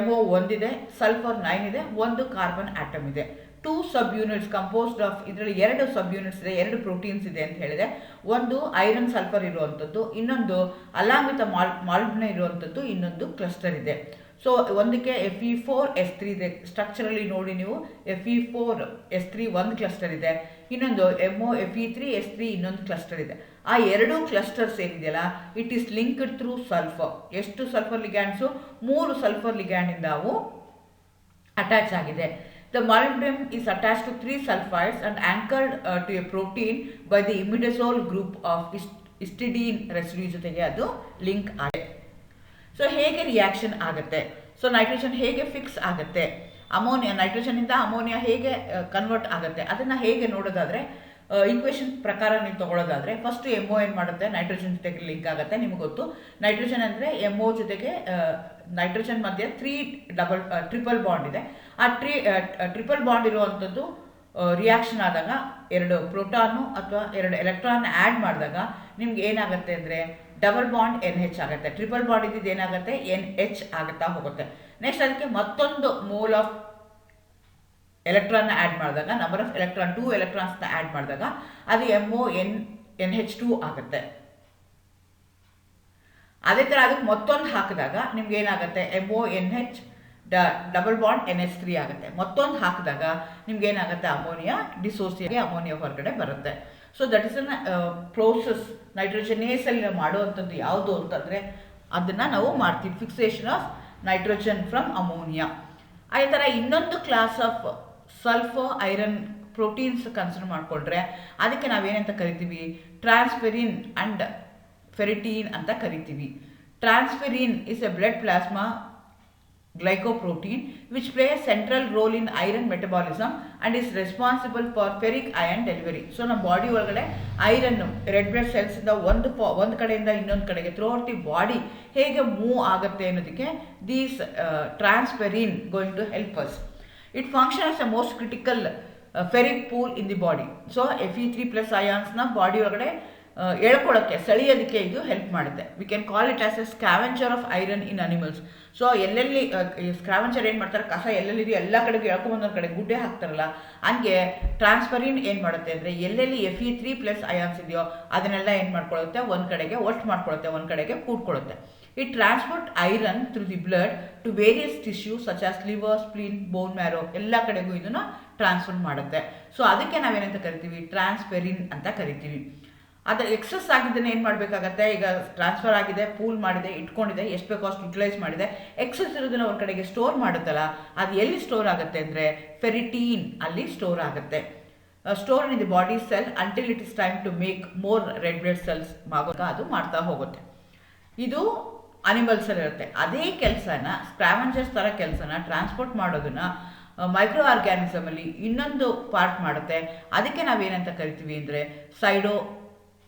MO 1 ಇದೆ, ಸಲ್ಫರ್ 9 ಇದೆ, 1 ಕಾರ್ಬನ್ ಆಟಮ್ ಇದೆ. 2 ಸಬ್ ಯೂನಿಟ್ಸ್ ಕಂಪೋಸ್ಡ್ ಆಫ್, ಇದರಲ್ಲಿ 2 ಸಬ್ ಯೂನಿಟ್ಸ್ ಇದೆ, 2 ಪ್ರೋಟೀನ್ಸ್ ಇದೆ ಅಂತ ಹೇಳಿದೆ. ಒಂದು ಐರನ್ ಸಲ್ಫರ್ ಇರುವಂಥದ್ದು, ಇನ್ನೊಂದು ಅಲಾಂಗ್ ವಿತ್ ಮಾಲ್ಬ್ನ ಇರುವಂಥದ್ದು, ಇನ್ನೊಂದು ಕ್ಲಸ್ಟರ್ ಇದೆ. ಸೊ ಒಂದಕ್ಕೆ Fe4S3 ಇದೆ. ಸ್ಟ್ರಕ್ಚರಲ್ಲಿ ನೋಡಿ ನೀವು Fe4S3 ಒಂದು ಕ್ಲಸ್ಟರ್ ಇದೆ, ಇನ್ನೊಂದು MO Fe3S3 ಇನ್ನೊಂದು ಕ್ಲಸ್ಟರ್ ಇದೆ. ಆ 2 ಕ್ಲಸ್ಟರ್ಸ್ ಏನಿದೆಯಲ್ಲ it is linked through sulphur. ಎಷ್ಟು ಸಲ್ಫರ್ ಲಿಗ್ಯಾಂಡ್ಸು? 3 ಸಲ್ಫರ್ ಲಿಗ್ಯಾಂಡಿಂದ ಅವು ಅಟ್ಯಾಚ್ ಆಗಿದೆ. The molybdenum is attached to 3 sulfides and anchored to a protein by the imidazole group of histidine residue ಜೊತೆಗೆ ಅದು ಲಿಂಕ್ ಆಗಿದೆ. ಸೊ ಹೇಗೆ ರಿಯಾಕ್ಷನ್ ಆಗುತ್ತೆ, ಸೊ ನೈಟ್ರೋಜನ್ ಹೇಗೆ fix ಆಗುತ್ತೆ, ನೈಟ್ರೋಜನ್ನಿಂದ ಅಮೋನಿಯಾ ಹೇಗೆ ಕನ್ವರ್ಟ್ ಆಗುತ್ತೆ, ಅದನ್ನು ಹೇಗೆ ನೋಡೋದಾದರೆ ಈಕ್ವೇಷನ್ ಪ್ರಕಾರ ನೀವು ತೊಗೊಳ್ಳೋದಾದರೆ ಫಸ್ಟ್ MO ಏನು ಮಾಡುತ್ತೆ, ನೈಟ್ರೋಜನ್ ಜೊತೆಗೆ ಲಿಂಕ್ ಆಗುತ್ತೆ. ನಿಮಗೆ ಗೊತ್ತು ನೈಟ್ರೋಜನ್ ಅಂದರೆ MO ಜೊತೆಗೆ ನೈಟ್ರೋಜನ್ ಮಧ್ಯೆ ಟ್ರಿಪಲ್ ಬಾಂಡ್ ಇದೆ. ಆ ಟ್ರಿಪಲ್ ಬಾಂಡ್ ಇರುವಂಥದ್ದು ರಿಯಾಕ್ಷನ್ ಆದಾಗ 2 ಪ್ರೋಟಾನು ಅಥವಾ 2 ಎಲೆಕ್ಟ್ರಾನ್ ಆ್ಯಡ್ ಮಾಡಿದಾಗ ನಿಮ್ಗೆ ಏನಾಗುತ್ತೆ ಅಂದರೆ ಡಬಲ್ ಬಾಂಡ್ NH ಆಗುತ್ತೆ. ಟ್ರಿಪಲ್ ಬಾಂಡ್ ಇದ್ದಿದ್ದು ಏನಾಗುತ್ತೆ NH ಆಗುತ್ತಾ ಹೋಗುತ್ತೆ. ನೆಕ್ಸ್ಟ್ ಅದಕ್ಕೆ ಮತ್ತೊಂದು ಮೋಲ್ ಆಫ್ ಎಲೆಕ್ಟ್ರಾನ್ನ ಆ್ಯಡ್ ಮಾಡಿದಾಗ, ನಂಬರ್ ಆಫ್ ಎಲೆಕ್ಟ್ರಾನ್ 2 ಎಲೆಕ್ಟ್ರಾನ್ಸ್ನ ಆ್ಯಡ್ ಮಾಡಿದಾಗ ಅದು MONH2 ಆಗುತ್ತೆ. ಅದೇ ಥರ ಅದಕ್ಕೆ ಮತ್ತೊಂದು ಹಾಕಿದಾಗ ನಿಮ್ಗೆ ಏನಾಗುತ್ತೆ, MONH ಡಬಲ್ ಬಾಂಡ್ NH3 ಆಗುತ್ತೆ. ಮತ್ತೊಂದು ಹಾಕಿದಾಗ ನಿಮ್ಗೆ ಏನಾಗುತ್ತೆ, ಅಮೋನಿಯಾ ಡಿಸೋಸಿಯಾಗಿ ಅಮೋನಿಯಾ ಹೊರಗಡೆ ಬರುತ್ತೆ. So that is an process. ನೈಟ್ರೋಜನೇಸಲ್ಲಿ ನಾವು ಮಾಡುವಂಥದ್ದು ಯಾವುದು ಅಂತಂದರೆ ಅದನ್ನು ನಾವು ಮಾಡ್ತೀವಿ, fixation of nitrogen from ammonia. ಅದೇ ಥರ ಇನ್ನೊಂದು class of sulphur iron proteins consider ಮಾಡಿಕೊಂಡ್ರೆ ಅದಕ್ಕೆ ನಾವೇನಂತ ಕರಿತೀವಿ, ಟ್ರಾನ್ಸ್ಫೆರಿನ್ ಆ್ಯಂಡ್ ಫೆರಿಟೀನ್ ಅಂತ ಕರಿತೀವಿ. Transferrin is a blood plasma glycoprotein which play a central role in iron metabolism and is responsible for ferric ion delivery. So ನಮ್ಮ body ಒಳಗಡೆ iron red blood cells ಇಂದ ಒಂದು ಕಡೆಯಿಂದ ಇನ್ನೊಂದು ಕಡೆಗೆ ಥ್ರೂಔಟ್ ದಿ ಬಾಡಿ ಹೇಗೆ ಮೂವ್ ಆಗುತ್ತೆ ಅನ್ನೋದಕ್ಕೆ these transferrin going to help us. It function as a most critical ferric pool in the body. So Fe3+ ಅಯಾನ್ಸ್ನ ಬಾಡಿ ಒಳಗಡೆ ಎಳ್ಕೊಳ್ಳೋಕ್ಕೆ, ಸೆಳೆಯೋದಕ್ಕೆ ಇದು ಹೆಲ್ಪ್ ಮಾಡುತ್ತೆ. We can call it as a scavenger of iron in animals. So ಎಲ್ಲೆಲ್ಲಿ scavenger ಏನು ಮಾಡ್ತಾರೆ, ಕಸ ಎಲ್ಲೆಲ್ಲಿದೆಯೋ ಎಲ್ಲ ಕಡೆಗೆ ಎಳ್ಕೊಂಬಂದೊಂದು ಕಡೆ ಗುಡ್ಡೆ ಹಾಕ್ತಾರಲ್ಲ, ಹಂಗೆ ಟ್ರಾನ್ಸ್ಫರಿನ್ ಏನು ಮಾಡುತ್ತೆ ಅಂದರೆ ಎಲ್ಲೆಲ್ಲಿ Fe3+ ಅಯಾನ್ಸ್ ಇದೆಯೋ ಅದನ್ನೆಲ್ಲ ಏನು ಮಾಡ್ಕೊಳ್ಳುತ್ತೆ, ಒಂದು ಕಡೆಗೆ ಒಟ್ಟು ಮಾಡ್ಕೊಳ್ಳುತ್ತೆ, ಒಂದು ಕಡೆಗೆ ಕೂಡ್ಕೊಳ್ಳುತ್ತೆ. It transport iron through the blood to various tissues such as liver, spleen, bone marrow ಎಲ್ಲ ಕಡೆಗೂ ಇದನ್ನು ಟ್ರಾನ್ಸ್ಫರ್ ಮಾಡುತ್ತೆ. ಸೊ ಅದಕ್ಕೆ ನಾವೇನಂತ ಕರಿತೀವಿ, ಟ್ರಾನ್ಸ್ಫೆರಿನ್ ಅಂತ ಕರಿತೀವಿ. ಅದು ಎಕ್ಸಸ್ ಆಗಿದ್ದನ್ನು ಏನು ಮಾಡಬೇಕಾಗತ್ತೆ, ಈಗ ಟ್ರಾನ್ಸ್ಫರ್ ಆಗಿದೆ, ಪೂಲ್ ಮಾಡಿದೆ, ಇಟ್ಕೊಂಡಿದೆ, ಎಷ್ಟು ಬೇಕೋ ಅಷ್ಟು ಯುಟಿಲೈಸ್ ಮಾಡಿದೆ, ಎಕ್ಸಸ್ ಇರೋದನ್ನು ಒಂದು ಕಡೆಗೆ ಸ್ಟೋರ್ ಮಾಡುತ್ತಲ್ಲ, ಅದು ಎಲ್ಲಿ ಸ್ಟೋರ್ ಆಗುತ್ತೆ ಅಂದರೆ ಫೆರಿಟೀನ್ ಅಲ್ಲಿ ಸ್ಟೋರ್ ಆಗುತ್ತೆ. Store in the body cell until it is time to make more red blood cells ಆಗೋದು ಅದು ಮಾಡ್ತಾ ಹೋಗುತ್ತೆ. ಇದು ಅನಿಮಲ್ಸಲ್ಲಿ ಇರುತ್ತೆ. ಅದೇ ಕೆಲಸನ ಸ್ಕ್ರಾವೆಂಜರ್ಸ್ ಥರ ಕೆಲಸನ ಟ್ರಾನ್ಸ್ಪೋರ್ಟ್ ಮಾಡೋದನ್ನ ಮೈಕ್ರೋ ಆರ್ಗ್ಯಾನಿಸಮಲ್ಲಿ ಇನ್ನೊಂದು ಪಾರ್ಟ್ ಮಾಡುತ್ತೆ. ಅದಕ್ಕೆ ನಾವೇನಂತ ಕರಿತೀವಿ ಅಂದರೆ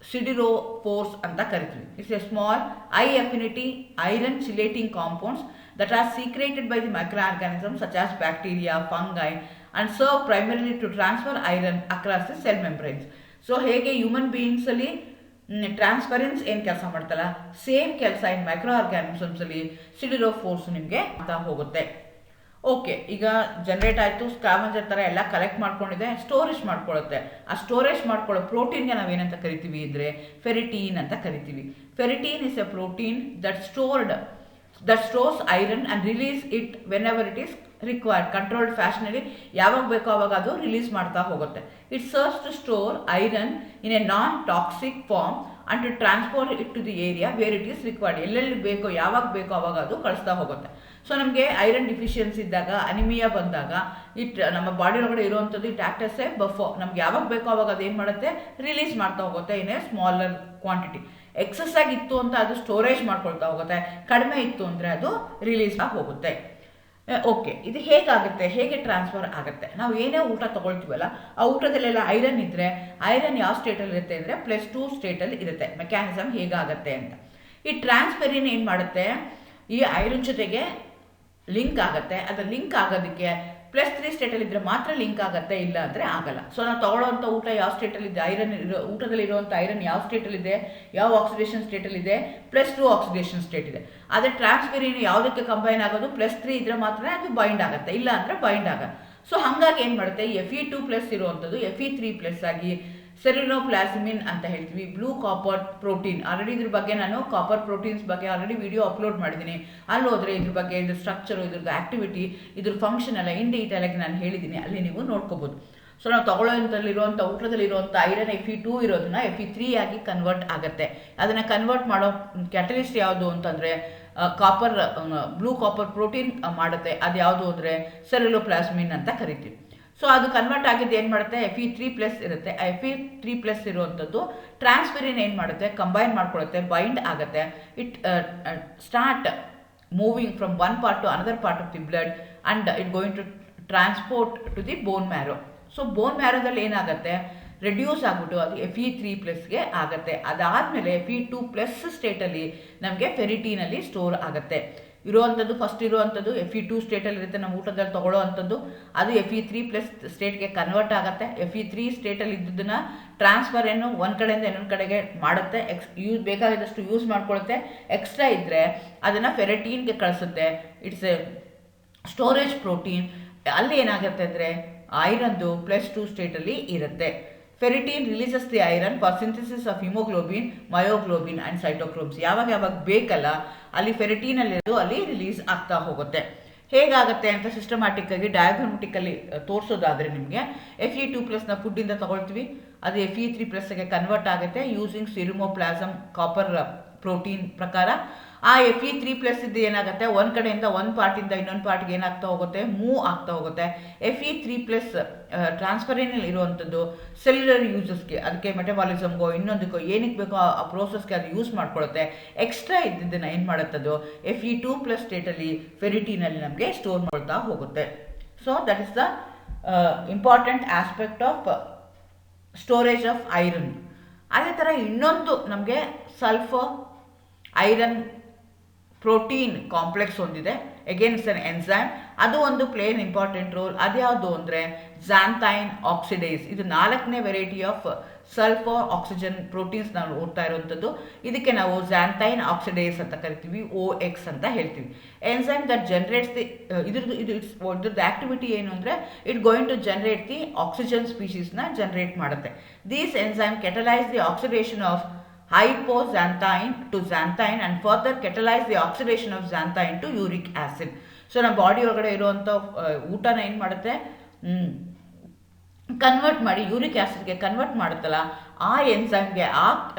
ಸಿಡಿರೋಫೋರ್ಸ್ ಅಂತ ಕರಿತೀವಿ. It's A small high affinity iron chelating compounds that are secreted by the microorganisms such as bacteria, fungi and serve primarily to transfer iron across the cell membranes. So ಹೇಗೆ human ಬೀಯಿಂಗ್ಸಲ್ಲಿ ಟ್ರಾನ್ಸ್ಫರೆನ್ಸ್ ಏನು ಕೆಲಸ ಮಾಡ್ತಲ್ಲ, ಸೇಮ್ ಕೆಲಸ ಇನ್ micro ಆರ್ಗ್ಯಾನಿಸಮ್ಸಲ್ಲಿ ಸಿಡಿರೋಫೋರ್ಸ್ ನಿಮಗೆ ಅಂತ ಹೋಗುತ್ತೆ. Okay, ಈಗ generate ಆಯಿತು, scavenger ಥರ ಎಲ್ಲ ಕಲೆಕ್ಟ್ ಮಾಡ್ಕೊಂಡಿದೆ, ಸ್ಟೋರೇಜ್ ಮಾಡ್ಕೊಳ್ಳುತ್ತೆ. ಆ ಸ್ಟೋರೇಜ್ ಮಾಡ್ಕೊಳ್ಳೋ ಪ್ರೋಟೀನ್ಗೆ ನಾವೇನಂತ ಕರಿತೀವಿ ಅಂದರೆ ಫೆರಿಟೀನ್ ಅಂತ ಕರಿತೀವಿ. Ferritin is a protein that stores iron and release it whenever it is required. Controlled ಫ್ಯಾಷನಲ್ಲಿ ಯಾವಾಗ ಬೇಕೋ ಆವಾಗ ಅದು ರಿಲೀಸ್ ಮಾಡ್ತಾ ಹೋಗುತ್ತೆ. It serves to store iron in a non toxic form and to transport it to the area where it is required. ಎಲ್ಲೆಲ್ಲಿ ಬೇಕೋ ಯಾವಾಗ ಬೇಕೋ ಆವಾಗ ಅದು ಕಳಿಸ್ತಾ ಹೋಗುತ್ತೆ. ಸೊ ನಮಗೆ ಐರನ್ ಡಿಫಿಷಿಯನ್ಸಿ ಇದ್ದಾಗ, ಅನಿಮಿಯಾ ಬಂದಾಗ ನಮ್ಮ ಬಾಡಿ ಒಳಗಡೆ ಇರುವಂಥದ್ದು it act as A buffer. ನಮ್ಗೆ ಯಾವಾಗ ಬೇಕೋ ಆವಾಗ ಅದು ಏನು ಮಾಡುತ್ತೆ, ರಿಲೀಸ್ ಮಾಡ್ತಾ ಹೋಗುತ್ತೆ in a smaller quantity. Excess ಆಗಿತ್ತು ಅಂತ ಅದು ಸ್ಟೋರೇಜ್ ಮಾಡ್ಕೊಳ್ತಾ ಹೋಗುತ್ತೆ, ಕಡಿಮೆ ಇತ್ತು ಅಂದರೆ ಅದು ರಿಲೀಸ್ ಆಗಿ ಹೋಗುತ್ತೆ. ಓಕೆ, ಇದು ಹೇಗಾಗುತ್ತೆ, ಹೇಗೆ ಟ್ರಾನ್ಸ್ಫರ್ ಆಗುತ್ತೆ? ನಾವು ಏನೇ ಊಟ ತೊಗೊಳ್ತೀವಲ್ಲ ಆ ಊಟದಲ್ಲೆಲ್ಲ ಐರನ್ ಇದ್ದರೆ ಐರನ್ ಯಾವ ಸ್ಟೇಟಲ್ಲಿ ಇರುತ್ತೆ ಅಂದರೆ +2 ಸ್ಟೇಟಲ್ಲಿ ಇರುತ್ತೆ. ಮೆಕ್ಯಾನಿಸಮ್ ಹೇಗಾಗುತ್ತೆ ಅಂತ. ಈ ಟ್ರಾನ್ಸ್ಫೆರಿನ್ ಏನು ಮಾಡುತ್ತೆ, ಈ ಐರನ್ ಜೊತೆಗೆ ಲಿಂಕ್ ಆಗುತ್ತೆ. ಅದು ಲಿಂಕ್ ಆಗೋದಕ್ಕೆ +3 ಸ್ಟೇಟಲ್ಲಿ ಇದ್ದರೆ ಮಾತ್ರ ಲಿಂಕ್ ಆಗುತ್ತೆ, ಇಲ್ಲ ಅಂದರೆ ಆಗಲ್ಲ. ಸೊ ನಾವು ತೊಗೊಳ್ಳೋವಂಥ ಊಟ ಯಾವ ಸ್ಟೇಟಲ್ಲಿದೆ, ಊಟದಲ್ಲಿ ಇರುವಂಥ ಐರನ್ ಯಾವ ಸ್ಟೇಟಲ್ಲಿದೆ, ಯಾವ ಆಕ್ಸಿಡೇಷನ್ ಸ್ಟೇಟಲ್ಲಿದೆ, +2 ಆಕ್ಸಿಡೇಷನ್ ಸ್ಟೇಟ್ ಇದೆ. ಆದರೆ ಟ್ರಾನ್ಸ್ಫೆರಿನ್ ಯಾವುದಕ್ಕೆ ಕಂಬೈನ್ ಆಗೋದು, +3 ಇದ್ದರೆ ಮಾತ್ರ ಅದು ಬೈಂಡ್ ಆಗುತ್ತೆ, ಇಲ್ಲ ಅಂದರೆ ಬೈಂಡ್ ಆಗಲ್ಲ. ಸೊ ಹಾಗಾಗಿ ಏನು ಮಾಡುತ್ತೆ, Fe2+ ಇರುವಂಥದ್ದು Fe3+ ಆಗಿ ಸೆರಿನೋಪ್ಲಾಸ್ಮಿನ್ ಅಂತ ಹೇಳ್ತೀವಿ, ಬ್ಲೂ ಕಾಪರ್ ಪ್ರೋಟೀನ್. ಆಲ್ರೆಡಿ ಇದ್ರ ಬಗ್ಗೆ ನಾನು ಕಾಪರ್ ಪ್ರೋಟೀನ್ಸ್ ಬಗ್ಗೆ ಆಲ್ರೆಡಿ ವಿಡಿಯೋ ಅಪ್ಲೋಡ್ ಮಾಡಿದ್ದೀನಿ. ಅಲ್ಲಿ ಹೋದರೆ ಇದ್ರ ಬಗ್ಗೆ, ಇದ್ರ ಸ್ಟ್ರಕ್ಚರು, ಇದ್ರದ್ದು ಆ್ಯಕ್ಟಿವಿಟಿ, ಇದ್ರ ಫಂಕ್ಷನ್ ಎಲ್ಲ ಇನ್ ಡೀಟೇಲ್ ಆಗಿ ನಾನು ಹೇಳಿದ್ದೀನಿ, ಅಲ್ಲಿ ನೀವು ನೋಡ್ಕೋಬೋದು. ಸೊ ನಾವು ತೊಗೊಳ್ಳೋಂಥಲ್ಲಿರುವಂಥ ಊಟದಲ್ಲಿರುವಂಥ ಐರನ್ Fe2 ಇರೋದನ್ನ Fe3 ಆಗಿ ಕನ್ವರ್ಟ್ ಆಗುತ್ತೆ. ಅದನ್ನು ಕನ್ವರ್ಟ್ ಮಾಡೋ ಕ್ಯಾಟಲಿಸ್ಟ್ ಯಾವುದು ಅಂತಂದರೆ ಬ್ಲೂ ಕಾಪರ್ ಪ್ರೋಟೀನ್ ಮಾಡುತ್ತೆ. ಅದು ಯಾವುದು ಅಂದರೆ ಸೆರಿನೋಪ್ಲಾಸ್ಮಿನ್ ಅಂತ ಕರಿತೀವಿ. ಸೊ ಅದು ಕನ್ವರ್ಟ್ ಆಗಿದ್ದು ಏನು ಮಾಡುತ್ತೆ, Fe3+ ಇರುತ್ತೆ. Fe3+ ಇರುವಂಥದ್ದು ಟ್ರಾನ್ಸ್ಫೆರಿನ್ ಏನು ಮಾಡುತ್ತೆ, ಕಂಬೈನ್ ಮಾಡ್ಕೊಳ್ಳುತ್ತೆ, ಬೈಂಡ್ ಆಗುತ್ತೆ. It start moving from one part to another part of the blood and it going to transport to the bone marrow. So bone ಮ್ಯಾರೋದಲ್ಲಿ ಏನಾಗುತ್ತೆ, ರೆಡ್ಯೂಸ್ ಆಗಿಬಿಟ್ಟು ಅದು Fe3+ಗೆ ಆಗುತ್ತೆ. ಅದಾದಮೇಲೆ Fe2+ ಸ್ಟೇಟಲ್ಲಿ ನಮಗೆ ಫೆರಿಟೀನಲ್ಲಿ ಸ್ಟೋರ್ ಆಗುತ್ತೆ. ಇರುವಂಥದ್ದು ಫಸ್ಟ್ ಇರುವಂಥದ್ದು Fe2 ಸ್ಟೇಟಲ್ಲಿ ಇರುತ್ತೆ, ನಮ್ಮ ಊಟದಲ್ಲಿ ತೊಗೊಳ್ಳೋ ಅಂಥದ್ದು. ಅದು Fe3+ ಸ್ಟೇಟ್ಗೆ ಕನ್ವರ್ಟ್ ಆಗುತ್ತೆ. Fe3 ಸ್ಟೇಟಲ್ಲಿ ಇದ್ದದನ್ನು ಟ್ರಾನ್ಸ್ಫರ್ ಏನು ಒಂದು ಕಡೆಯಿಂದ ಇನ್ನೊಂದು ಕಡೆಗೆ ಮಾಡುತ್ತೆ. ಬೇಕಾಗಿದ್ದಷ್ಟು ಯೂಸ್ ಮಾಡ್ಕೊಳುತ್ತೆ. ಎಕ್ಸ್ಟ್ರಾ ಇದ್ದರೆ ಅದನ್ನು ಫೆರಿಟೀನ್ಗೆ ಕಳಿಸುತ್ತೆ. It's a storage protein. ಅಲ್ಲಿ ಏನಾಗುತ್ತೆ ಅಂದರೆ ಐರನ್ದು +2 ಸ್ಟೇಟಲ್ಲಿ ಇರುತ್ತೆ. Ferritin releases the iron for synthesis of haemoglobin, myoglobin and cytochromes. ಯಾವಾಗ ಬೇಕಲ್ಲ ಅಲ್ಲಿ ಫೆರಿಟಿನಲ್ಲಿರೋದು ಅಲ್ಲಿ ರಿಲೀಸ್ ಆಗ್ತಾ ಹೋಗುತ್ತೆ. ಹೇಗಾಗುತ್ತೆ ಅಂತ ಸಿಸ್ಟಮ್ಯಾಟಿಕ್ಕಾಗಿ ಡಯಾಗ್ರಾಮೆಟಿಕಲ್ಲಿ ತೋರಿಸೋದಾದರೆ ನಿಮಗೆ Fe2+ನ ಫುಡ್ಡಿಂದ ತಗೊಳ್ತೀವಿ, ಅದು Fe3+ಗೆ ಕನ್ವರ್ಟ್ ಆಗುತ್ತೆ ಯೂಸಿಂಗ್ ಸಿರುಮೋಪ್ಲಾಸಮ್ ಕಾಪರ್ ಪ್ರೋಟೀನ್ ಪ್ರಕಾರ. ಆ Fe3+ ಇದು ಏನಾಗುತ್ತೆ ಒಂದು ಕಡೆಯಿಂದ ಒಂದು ಪಾರ್ಟಿಂದ ಇನ್ನೊಂದು ಪಾರ್ಟ್ಗೆ ಏನಾಗ್ತಾ ಹೋಗುತ್ತೆ, ಮೂವ್ ಆಗ್ತಾ ಹೋಗುತ್ತೆ. Fe3+ ಟ್ರಾನ್ಸ್ಫರಿನಲ್ಲಿ ಇರುವಂಥದ್ದು ಸೆಲ್ಯುಲರ್ ಯೂಸಸ್ಗೆ, ಅದಕ್ಕೆ ಮೆಟಬಾಲಿಸಮ್ಗೋ ಇನ್ನೊಂದಕ್ಕೋ ಏನಕ್ಕೆ ಬೇಕೋ ಆ ಪ್ರೋಸೆಸ್ಗೆ ಅದು ಯೂಸ್ ಮಾಡ್ಕೊಳ್ಳುತ್ತೆ. ಎಕ್ಸ್ಟ್ರಾ ಇದ್ದಿದ್ದನ್ನು ಏನು ಮಾಡುತ್ತದು Fe2+ ಸ್ಟೇಟಲ್ಲಿ ಫೆರಿಟಿನಲ್ಲಿ ನಮಗೆ ಸ್ಟೋರ್ ಮಾಡ್ತಾ ಹೋಗುತ್ತೆ. So that is the important aspect of storage of iron. ಅದೇ ಥರ ಇನ್ನೊಂದು ನಮಗೆ ಸಲ್ಫರ್ ಐರನ್ ಪ್ರೋಟೀನ್ ಕಾಂಪ್ಲೆಕ್ಸ್ ಹೊಂದಿದೆ. ಅಗೇನ್ ಇಟ್ಸ್ ಅನ್ ಎನ್ಸೈಮ್, ಅದು ಒಂದು ಪ್ಲೇನ್ ಇಂಪಾರ್ಟೆಂಟ್ ರೋಲ್. ಅದ್ಯಾವುದು ಅಂದರೆ ಝಾಂಥೈನ್ ಆಕ್ಸಿಡೇಸ್. ಇದು 4ನೇ variety of sulphur oxygen proteins ನಾವು ಓದ್ತಾ ಇರುವಂಥದ್ದು. ಇದಕ್ಕೆ ನಾವು ಝಾಂಥೈನ್ ಆಕ್ಸಿಡೇಸ್ ಅಂತ ಕರಿತೀವಿ, OX ಅಂತ ಹೇಳ್ತೀವಿ. ಎನ್ಸೈಮ್ ದಟ್ ಜನರೇಟ್ಸ್ ದಿ ಇದ್ರದ್ದು ಆಕ್ಟಿವಿಟಿ ಏನು ಅಂದರೆ it going to generate the oxygen ಸ್ಪೀಶೀಸ್ನ ಜನರೇಟ್ ಮಾಡುತ್ತೆ. These enzyme catalyse the oxidation of hypoxanthine to xanthine and further catalyze the oxidation of xanthine to uric acid. So ನಮ್ಮ body ಒಳಗಡೆ ಇರುವಂಥ ಊಟನ ಏನು ಮಾಡುತ್ತೆ, ಕನ್ವರ್ಟ್ ಮಾಡಿ ಯೂರಿಕ್ ಆ್ಯಸಿಡ್ಗೆ ಕನ್ವರ್ಟ್ ಮಾಡುತ್ತಲ್ಲ, ಆ ಎನ್ಸೈಮ್ಗೆ ಆ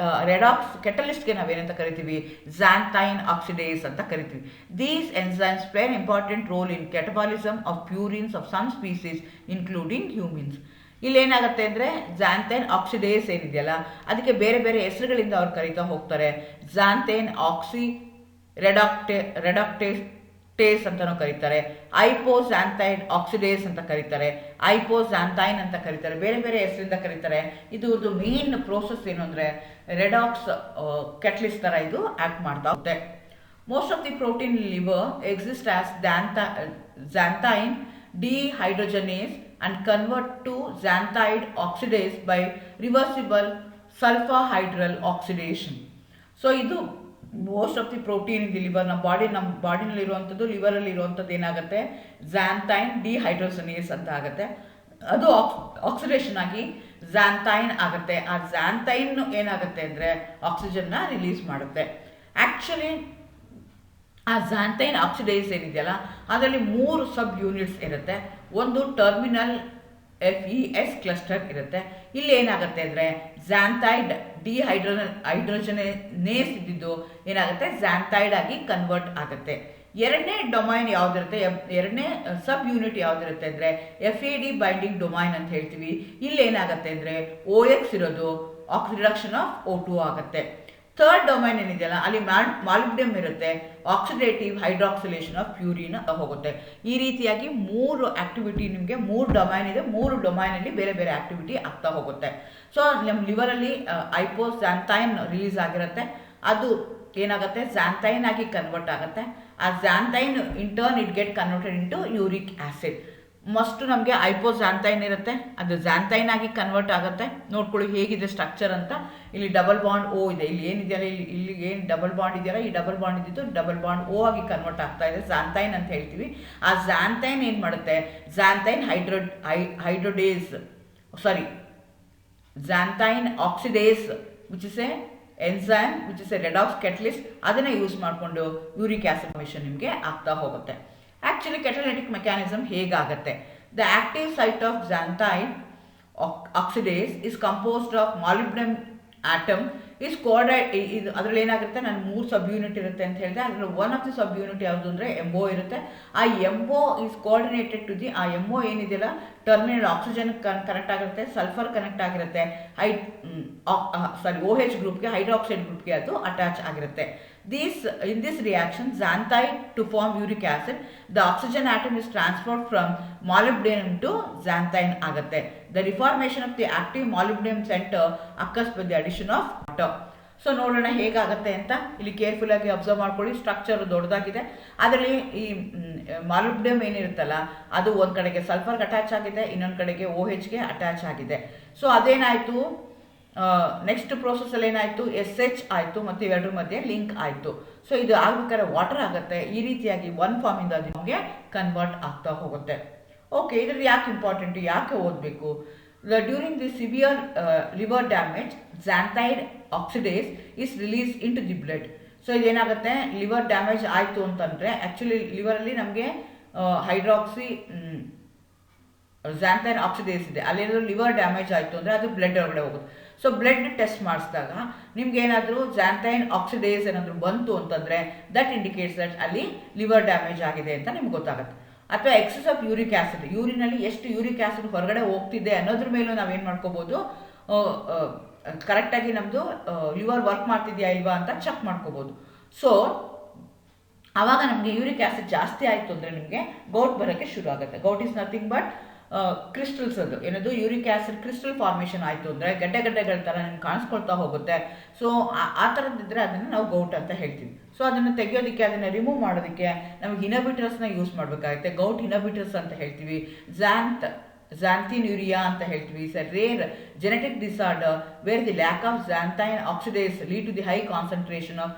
ರೆಡಾಕ್ಸ್ ಕೆಟಲಿಸ್ಟ್ಗೆ ನಾವೇನಂತ ಕರಿತೀವಿ, ಝಾಂಥೈನ್ ಆಕ್ಸಿಡೇಸ್ ಅಂತ ಕರಿತೀವಿ. These enzymes play an important role in catabolism of purines of some species including humans. ಇಲ್ಲೇನಾಗುತ್ತೆ ಅಂದರೆ ಝಾಂಥೈನ್ ಆಕ್ಸಿಡೇಸ್ ಏನಿದೆಯಲ್ಲ ಅದಕ್ಕೆ ಬೇರೆ ಬೇರೆ ಹೆಸರುಗಳಿಂದ ಅವ್ರು ಕರೀತಾ ಹೋಗ್ತಾರೆ. ಝಾಂಥೈನ್ ಆಕ್ಸಿ ರೆಡಾಕ್ಟೇಸ್ ಅಂತಲೂ ಕರೀತಾರೆ, ಐಪೋಝಾಂಥೈನ್ ಆಕ್ಸಿಡೇಸ್ ಅಂತ ಕರೀತಾರೆ, ಐಪೋಝಾಂಥೈನ್ ಅಂತ ಕರೀತಾರೆ, ಬೇರೆ ಬೇರೆ ಹೆಸರಿಂದ ಕರೀತಾರೆ. ಇದು ಮೇನ್ ಪ್ರೋಸೆಸ್ ಏನು ಅಂದರೆ ರೆಡಾಕ್ಸ್ ಕೆಟ್ಲಿಸ್ ಥರ ಇದು ಆ್ಯಕ್ಟ್ ಮಾಡ್ತಾ ಹೋಗುತ್ತೆ. Most of the protein liver exist as xanthine dehydrogenase and convert to xanthine oxidase by reversible sulfahydryl oxidation. So ಇದು most of the protein in the liver. ನಮ್ಮ ಬಾಡಿನಲ್ಲಿರುವಂಥದ್ದು ಲಿವರಲ್ಲಿ ಇರುವಂಥದ್ದು ಏನಾಗುತ್ತೆ, ಝಾಂಥೈನ್ ಡಿಹೈಡ್ರೋಜನೇಸ್ ಅಂತ ಆಗುತ್ತೆ. ಅದು ಆಕ್ಸಿಡೇಷನ್ ಆಗಿ ಝಾಂಥೈನ್ ಆಗುತ್ತೆ. ಆ ಝಾಂಥೈನ್ ಏನಾಗುತ್ತೆ ಅಂದರೆ ಆಕ್ಸಿಜನ್ನ ರಿಲೀಸ್ ಮಾಡುತ್ತೆ. ಆ್ಯಕ್ಚುಲಿ ಆ ಝಾಂಥೈನ್ ಆಕ್ಸಿಡೇಸ್ ಏನಿದೆಯಲ್ಲ ಅದರಲ್ಲಿ 3 ಸಬ್ ಯೂನಿಟ್ಸ್ ಇರುತ್ತೆ. ಒಂದು ಟರ್ಮಿನಲ್ FES ಕ್ಲಸ್ಟರ್ ಇರುತ್ತೆ. ಇಲ್ಲಿ ಏನಾಗುತ್ತೆ ಅಂದರೆ ಝಾಂಥೈಡ್ ಡಿಹೈಡ್ರೋಜನೇಸ್ ಇದ್ದಿದ್ದು ಏನಾಗುತ್ತೆ, ಝಾಂಥೈಡ್ ಆಗಿ ಕನ್ವರ್ಟ್ ಆಗುತ್ತೆ. ಎರಡನೇ ಡೊಮೈನ್ ಯಾವುದಿರುತ್ತೆ, ಎರಡನೇ ಸಬ್ ಯೂನಿಟ್ ಯಾವುದಿರುತ್ತೆ ಅಂದರೆ FAD ಬೈಂಡಿಂಗ್ ಡೊಮೈನ್ ಅಂತ ಹೇಳ್ತೀವಿ. ಇಲ್ಲಿ ಏನಾಗುತ್ತೆ ಅಂದರೆ OX ಇರೋದು ರಿಡಕ್ಷನ್ ಆಫ್ O2 ಆಗುತ್ತೆ. ಥರ್ಡ್ ಡೊಮೈನ್ ಏನಿದೆಯಲ್ಲ ಅಲ್ಲಿ ಮಾಲಿಬ್ಡಿಯಮ್ ಇರುತ್ತೆ, ಆಕ್ಸಿಡೇಟಿವ್ ಹೈಡ್ರಾಕ್ಸಿಲೇಷನ್ ಆಫ್ ಪ್ಯೂರಿನ್ ಹೋಗುತ್ತೆ. ಈ ರೀತಿಯಾಗಿ 3 ಆಕ್ಟಿವಿಟಿ ನಿಮಗೆ 3 ಡೊಮೈನ್ ಇದೆ. 3 ಡೊಮೈನಲ್ಲಿ ಬೇರೆ ಬೇರೆ ಆಕ್ಟಿವಿಟಿ ಆಗ್ತಾ ಹೋಗುತ್ತೆ. ಸೊ ನಮ್ಮ ಲಿವರಲ್ಲಿ ಐಪೋಝಾಂಥೈನ್ ರಿಲೀಸ್ ಆಗಿರುತ್ತೆ, ಅದು ಏನಾಗುತ್ತೆ ಝಾಂಥೈನ್ ಆಗಿ ಕನ್ವರ್ಟ್ ಆಗುತ್ತೆ. ಆ xanthine in turn it get converted into uric acid. Must ನಮಗೆ ಐಪೋಝಾಂಥೈನ್ ಇರುತ್ತೆ, ಅದು ಝಾಂಥೈನ್ ಆಗಿ ಕನ್ವರ್ಟ್ ಆಗುತ್ತೆ. ನೋಡ್ಕೊಳ್ಳಿ ಹೇಗಿದೆ ಸ್ಟ್ರಕ್ಚರ್ ಅಂತ. ಇಲ್ಲಿ ಡಬಲ್ ಬಾಂಡ್ O ಇದೆ, ಇಲ್ಲಿ ಏನಿದೆಯಲ್ಲ ಇಲ್ಲಿ ಏನು ಡಬಲ್ ಬಾಂಡ್ ಇದೆಯಲ್ಲ ಈ ಡಬಲ್ ಬಾಂಡ್ ಇದ್ದಿದ್ದು ಡಬಲ್ ಬಾಂಡ್ O ಆಗಿ ಕನ್ವರ್ಟ್ ಆಗ್ತಾ ಇದೆ, ಝಾಂಥೈನ್ ಅಂತ ಹೇಳ್ತೀವಿ. ಆ ಝಾಂಥೈನ್ ಏನು ಮಾಡುತ್ತೆ, xanthine xanthine oxidase which is a enzyme which is a redox catalyst, ಅದನ್ನು ಯೂಸ್ ಮಾಡಿಕೊಂಡು ಯೂರಿಕ್ ಆ್ಯಸಿಡ್ ಫಾರ್ಮೇಷನ್ ನಿಮಗೆ ಆಗ್ತಾ ಹೋಗುತ್ತೆ. ಆ್ಯಕ್ಚುಲಿ ಕೆಟಲಿಟಿಕ್ ಮೆಕ್ಯಾನಿಸಮ್ ಹೇಗಾಗುತ್ತೆ, the active site of xanthine oxidase is composed of molybdenum atom is ಇದು ಅದರಲ್ಲಿ ಏನಾಗುತ್ತೆ, ನಾನು 3 ಸಬ್ ಯೂನಿಟ್ ಇರುತ್ತೆ ಅಂತ ಹೇಳಿದೆ. ಅದರಲ್ಲಿ one of the sub unit ಯಾವುದು ಅಂದರೆ MO ಇರುತ್ತೆ. ಆ MO is coordinated to the ಆ MO ಏನಿದೆಯಲ್ಲ ಟರ್ಮಿನಲ್ ಆಕ್ಸಿಜನ್ ಕನೆಕ್ಟ್ ಆಗಿರುತ್ತೆ, ಸಲ್ಫರ್ ಕನೆಕ್ಟ್ ಆಗಿರುತ್ತೆ, OH ಗ್ರೂಪ್ಗೆ ಹೈಡ್ರಾಕ್ಸೈಡ್ ಗ್ರೂಪ್ಗೆ ಅದು ಅಟ್ಯಾಚ್ ಆಗಿರುತ್ತೆ. In this reaction, xanthine to form uric acid, the oxygen atom is transferred from molybdenum to xanthine ಆಗುತ್ತೆ. The reformation of the active molybdenum center occurs by the addition of water. So ನೋಡೋಣ ಹೇಗಾಗುತ್ತೆ ಅಂತ. ಇಲ್ಲಿ ಕೇರ್ಫುಲ್ಲಾಗಿ observe ಮಾಡ್ಕೊಳ್ಳಿ. Structure ದೊಡ್ಡದಾಗಿದೆ. ಅದರಲ್ಲಿ ಈ ಮಾಲಿಬ್ಡಿಯಮ್ ಏನಿರುತ್ತಲ್ಲ ಅದು ಒಂದು ಕಡೆಗೆ ಸಲ್ಫರ್ಗೆ ಅಟ್ಯಾಚ್ ಆಗಿದೆ, ಇನ್ನೊಂದು ಕಡೆಗೆ OHಗೆ ಅಟ್ಯಾಚ್ ಆಗಿದೆ. ಸೊ ಅದೇನಾಯಿತು, ನೆಕ್ಸ್ಟ್ ಪ್ರೋಸೆಸ್ಸಲ್ಲಿ ಏನಾಯಿತು, SH ಆಯಿತು ಮತ್ತು ಇವೆರಡರ ಮಧ್ಯೆ ಲಿಂಕ್ ಆಯಿತು. ಸೊ ಇದು ಆಗ್ಬೇಕಾದ್ರೆ ವಾಟರ್ ಆಗುತ್ತೆ. ಈ ರೀತಿಯಾಗಿ ಒನ್ ಫಾರ್ಮಿಂದ ಅದು ನಮಗೆ ಕನ್ವರ್ಟ್ ಆಗ್ತಾ ಹೋಗುತ್ತೆ. ಓಕೆ, ಇದ್ರಲ್ಲಿ ಯಾಕೆ ಇಂಪಾರ್ಟೆಂಟು, ಯಾಕೆ ಓದಬೇಕು? During the severe liver damage xanthine oxidase is release in to the blood. So ಇದೇನಾಗುತ್ತೆ, ಲಿವರ್ ಡ್ಯಾಮೇಜ್ ಆಯಿತು ಅಂತಂದರೆ ಆ್ಯಕ್ಚುಲಿ ಲಿವರಲ್ಲಿ ನಮಗೆ ಹೈಡ್ರಾಕ್ಸಿ ಝ್ಯಾಂಥೈನ್ ಆಕ್ಸಿಡೇಸ್ ಇದೆ, ಅಲ್ಲೇನಾದರೂ ಲಿವರ್ ಡ್ಯಾಮೇಜ್ ಆಯಿತು ಅಂದರೆ ಅದು ಬ್ಲಡ್ ಒಳಗಡೆ ಹೋಗುತ್ತೆ. ಸೊ ಬ್ಲಡ್ ಟೆಸ್ಟ್ ಮಾಡಿಸಿದಾಗ ನಿಮ್ಗೆ ಏನಾದರೂ ಝ್ಯಾಂಥೈನ್ ಆಕ್ಸಿಡೇಸ್ ಏನಾದರೂ ಬಂತು ಅಂತಂದರೆ ದಟ್ ಇಂಡಿಕೇಟ್ಸ್ ದಟ್ ಅಲ್ಲಿ ಲಿವರ್ ಡ್ಯಾಮೇಜ್ ಆಗಿದೆ ಅಂತ ನಿಮ್ಗೆ ಗೊತ್ತಾಗುತ್ತೆ. ಅಥವಾ ಎಕ್ಸಸ್ ಆಫ್ ಯೂರಿಕ್ ಆ್ಯಸಿಡ್, ಯೂರಿನಲ್ಲಿ ಎಷ್ಟು ಯೂರಿಕ್ ಆ್ಯಸಿಡ್ ಹೊರಗಡೆ ಹೋಗ್ತಿದೆ ಅನ್ನೋದ್ರ ಮೇಲೂ ನಾವೇನು ಮಾಡ್ಕೋಬೋದು, ಕರೆಕ್ಟಾಗಿ ನಮ್ಮದು ಲಿವರ್ ವರ್ಕ್ ಮಾಡ್ತಿದೆಯಾ ಇಲ್ವಾ ಅಂತ ಚೆಕ್ ಮಾಡ್ಕೋಬೋದು. ಸೊ ಆವಾಗ ನಮಗೆ ಯೂರಿಕ್ ಆ್ಯಸಿಡ್ ಜಾಸ್ತಿ ಆಯಿತು ಅಂದರೆ ನಿಮಗೆ ಗೌಟ್ ಬರೋಕ್ಕೆ ಶುರು ಆಗುತ್ತೆ. Gout is nothing but crystals, ಅದು ಏನದು ಯೂರಿಕ್ ಆ್ಯಸಿಡ್ ಕ್ರಿಸ್ಟಲ್ ಫಾರ್ಮೇಷನ್ ಆಯಿತು ಅಂದರೆ ಗಡ್ಡೆಗಳ ಥರ ನಿಮ್ಗೆ ಕಾಣಿಸ್ಕೊಳ್ತಾ ಹೋಗುತ್ತೆ. ಸೊ ಆ ಥರದ್ದಿದ್ದರೆ ಅದನ್ನು ನಾವು ಗೌಟ್ ಅಂತ ಹೇಳ್ತೀವಿ. ಸೊ ಅದನ್ನು ತೆಗೆಯೋದಕ್ಕೆ, ಅದನ್ನು ರಿಮೂವ್ ಮಾಡೋದಕ್ಕೆ ನಮಗೆ ಇನಬಿಟರ್ಸ್ನ ಯೂಸ್ ಮಾಡಬೇಕಾಗುತ್ತೆ. ಗೌಟ್ ಇನಬಿಟರ್ಸ್ ಅಂತ ಹೇಳ್ತೀವಿ. xanthinuria ಅಂತ ಹೇಳ್ತೀವಿ. Is a rare genetic disorder where the lack of xanthine oxidase lead to the high concentration of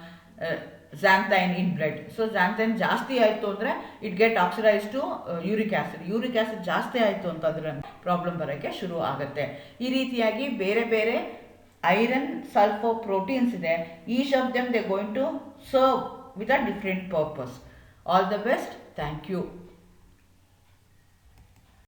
xanthine in blood. So xanthine ಜಾಸ್ತಿ ಆಯಿತು ಅಂದರೆ it get oxidise to uric acid. Uric acid ಜಾಸ್ತಿ ಆಯಿತು ಅಂತಂದರೆ problem ಬರೋಕ್ಕೆ ಶುರು ಆಗುತ್ತೆ. ಈ ರೀತಿಯಾಗಿ ಬೇರೆ ಬೇರೆ ಐರನ್, ಸಲ್ಫರ್, ಪ್ರೋಟೀನ್ಸ್ ಇದೆ. Each of them they going to serve with a different purpose. All the best. Thank you.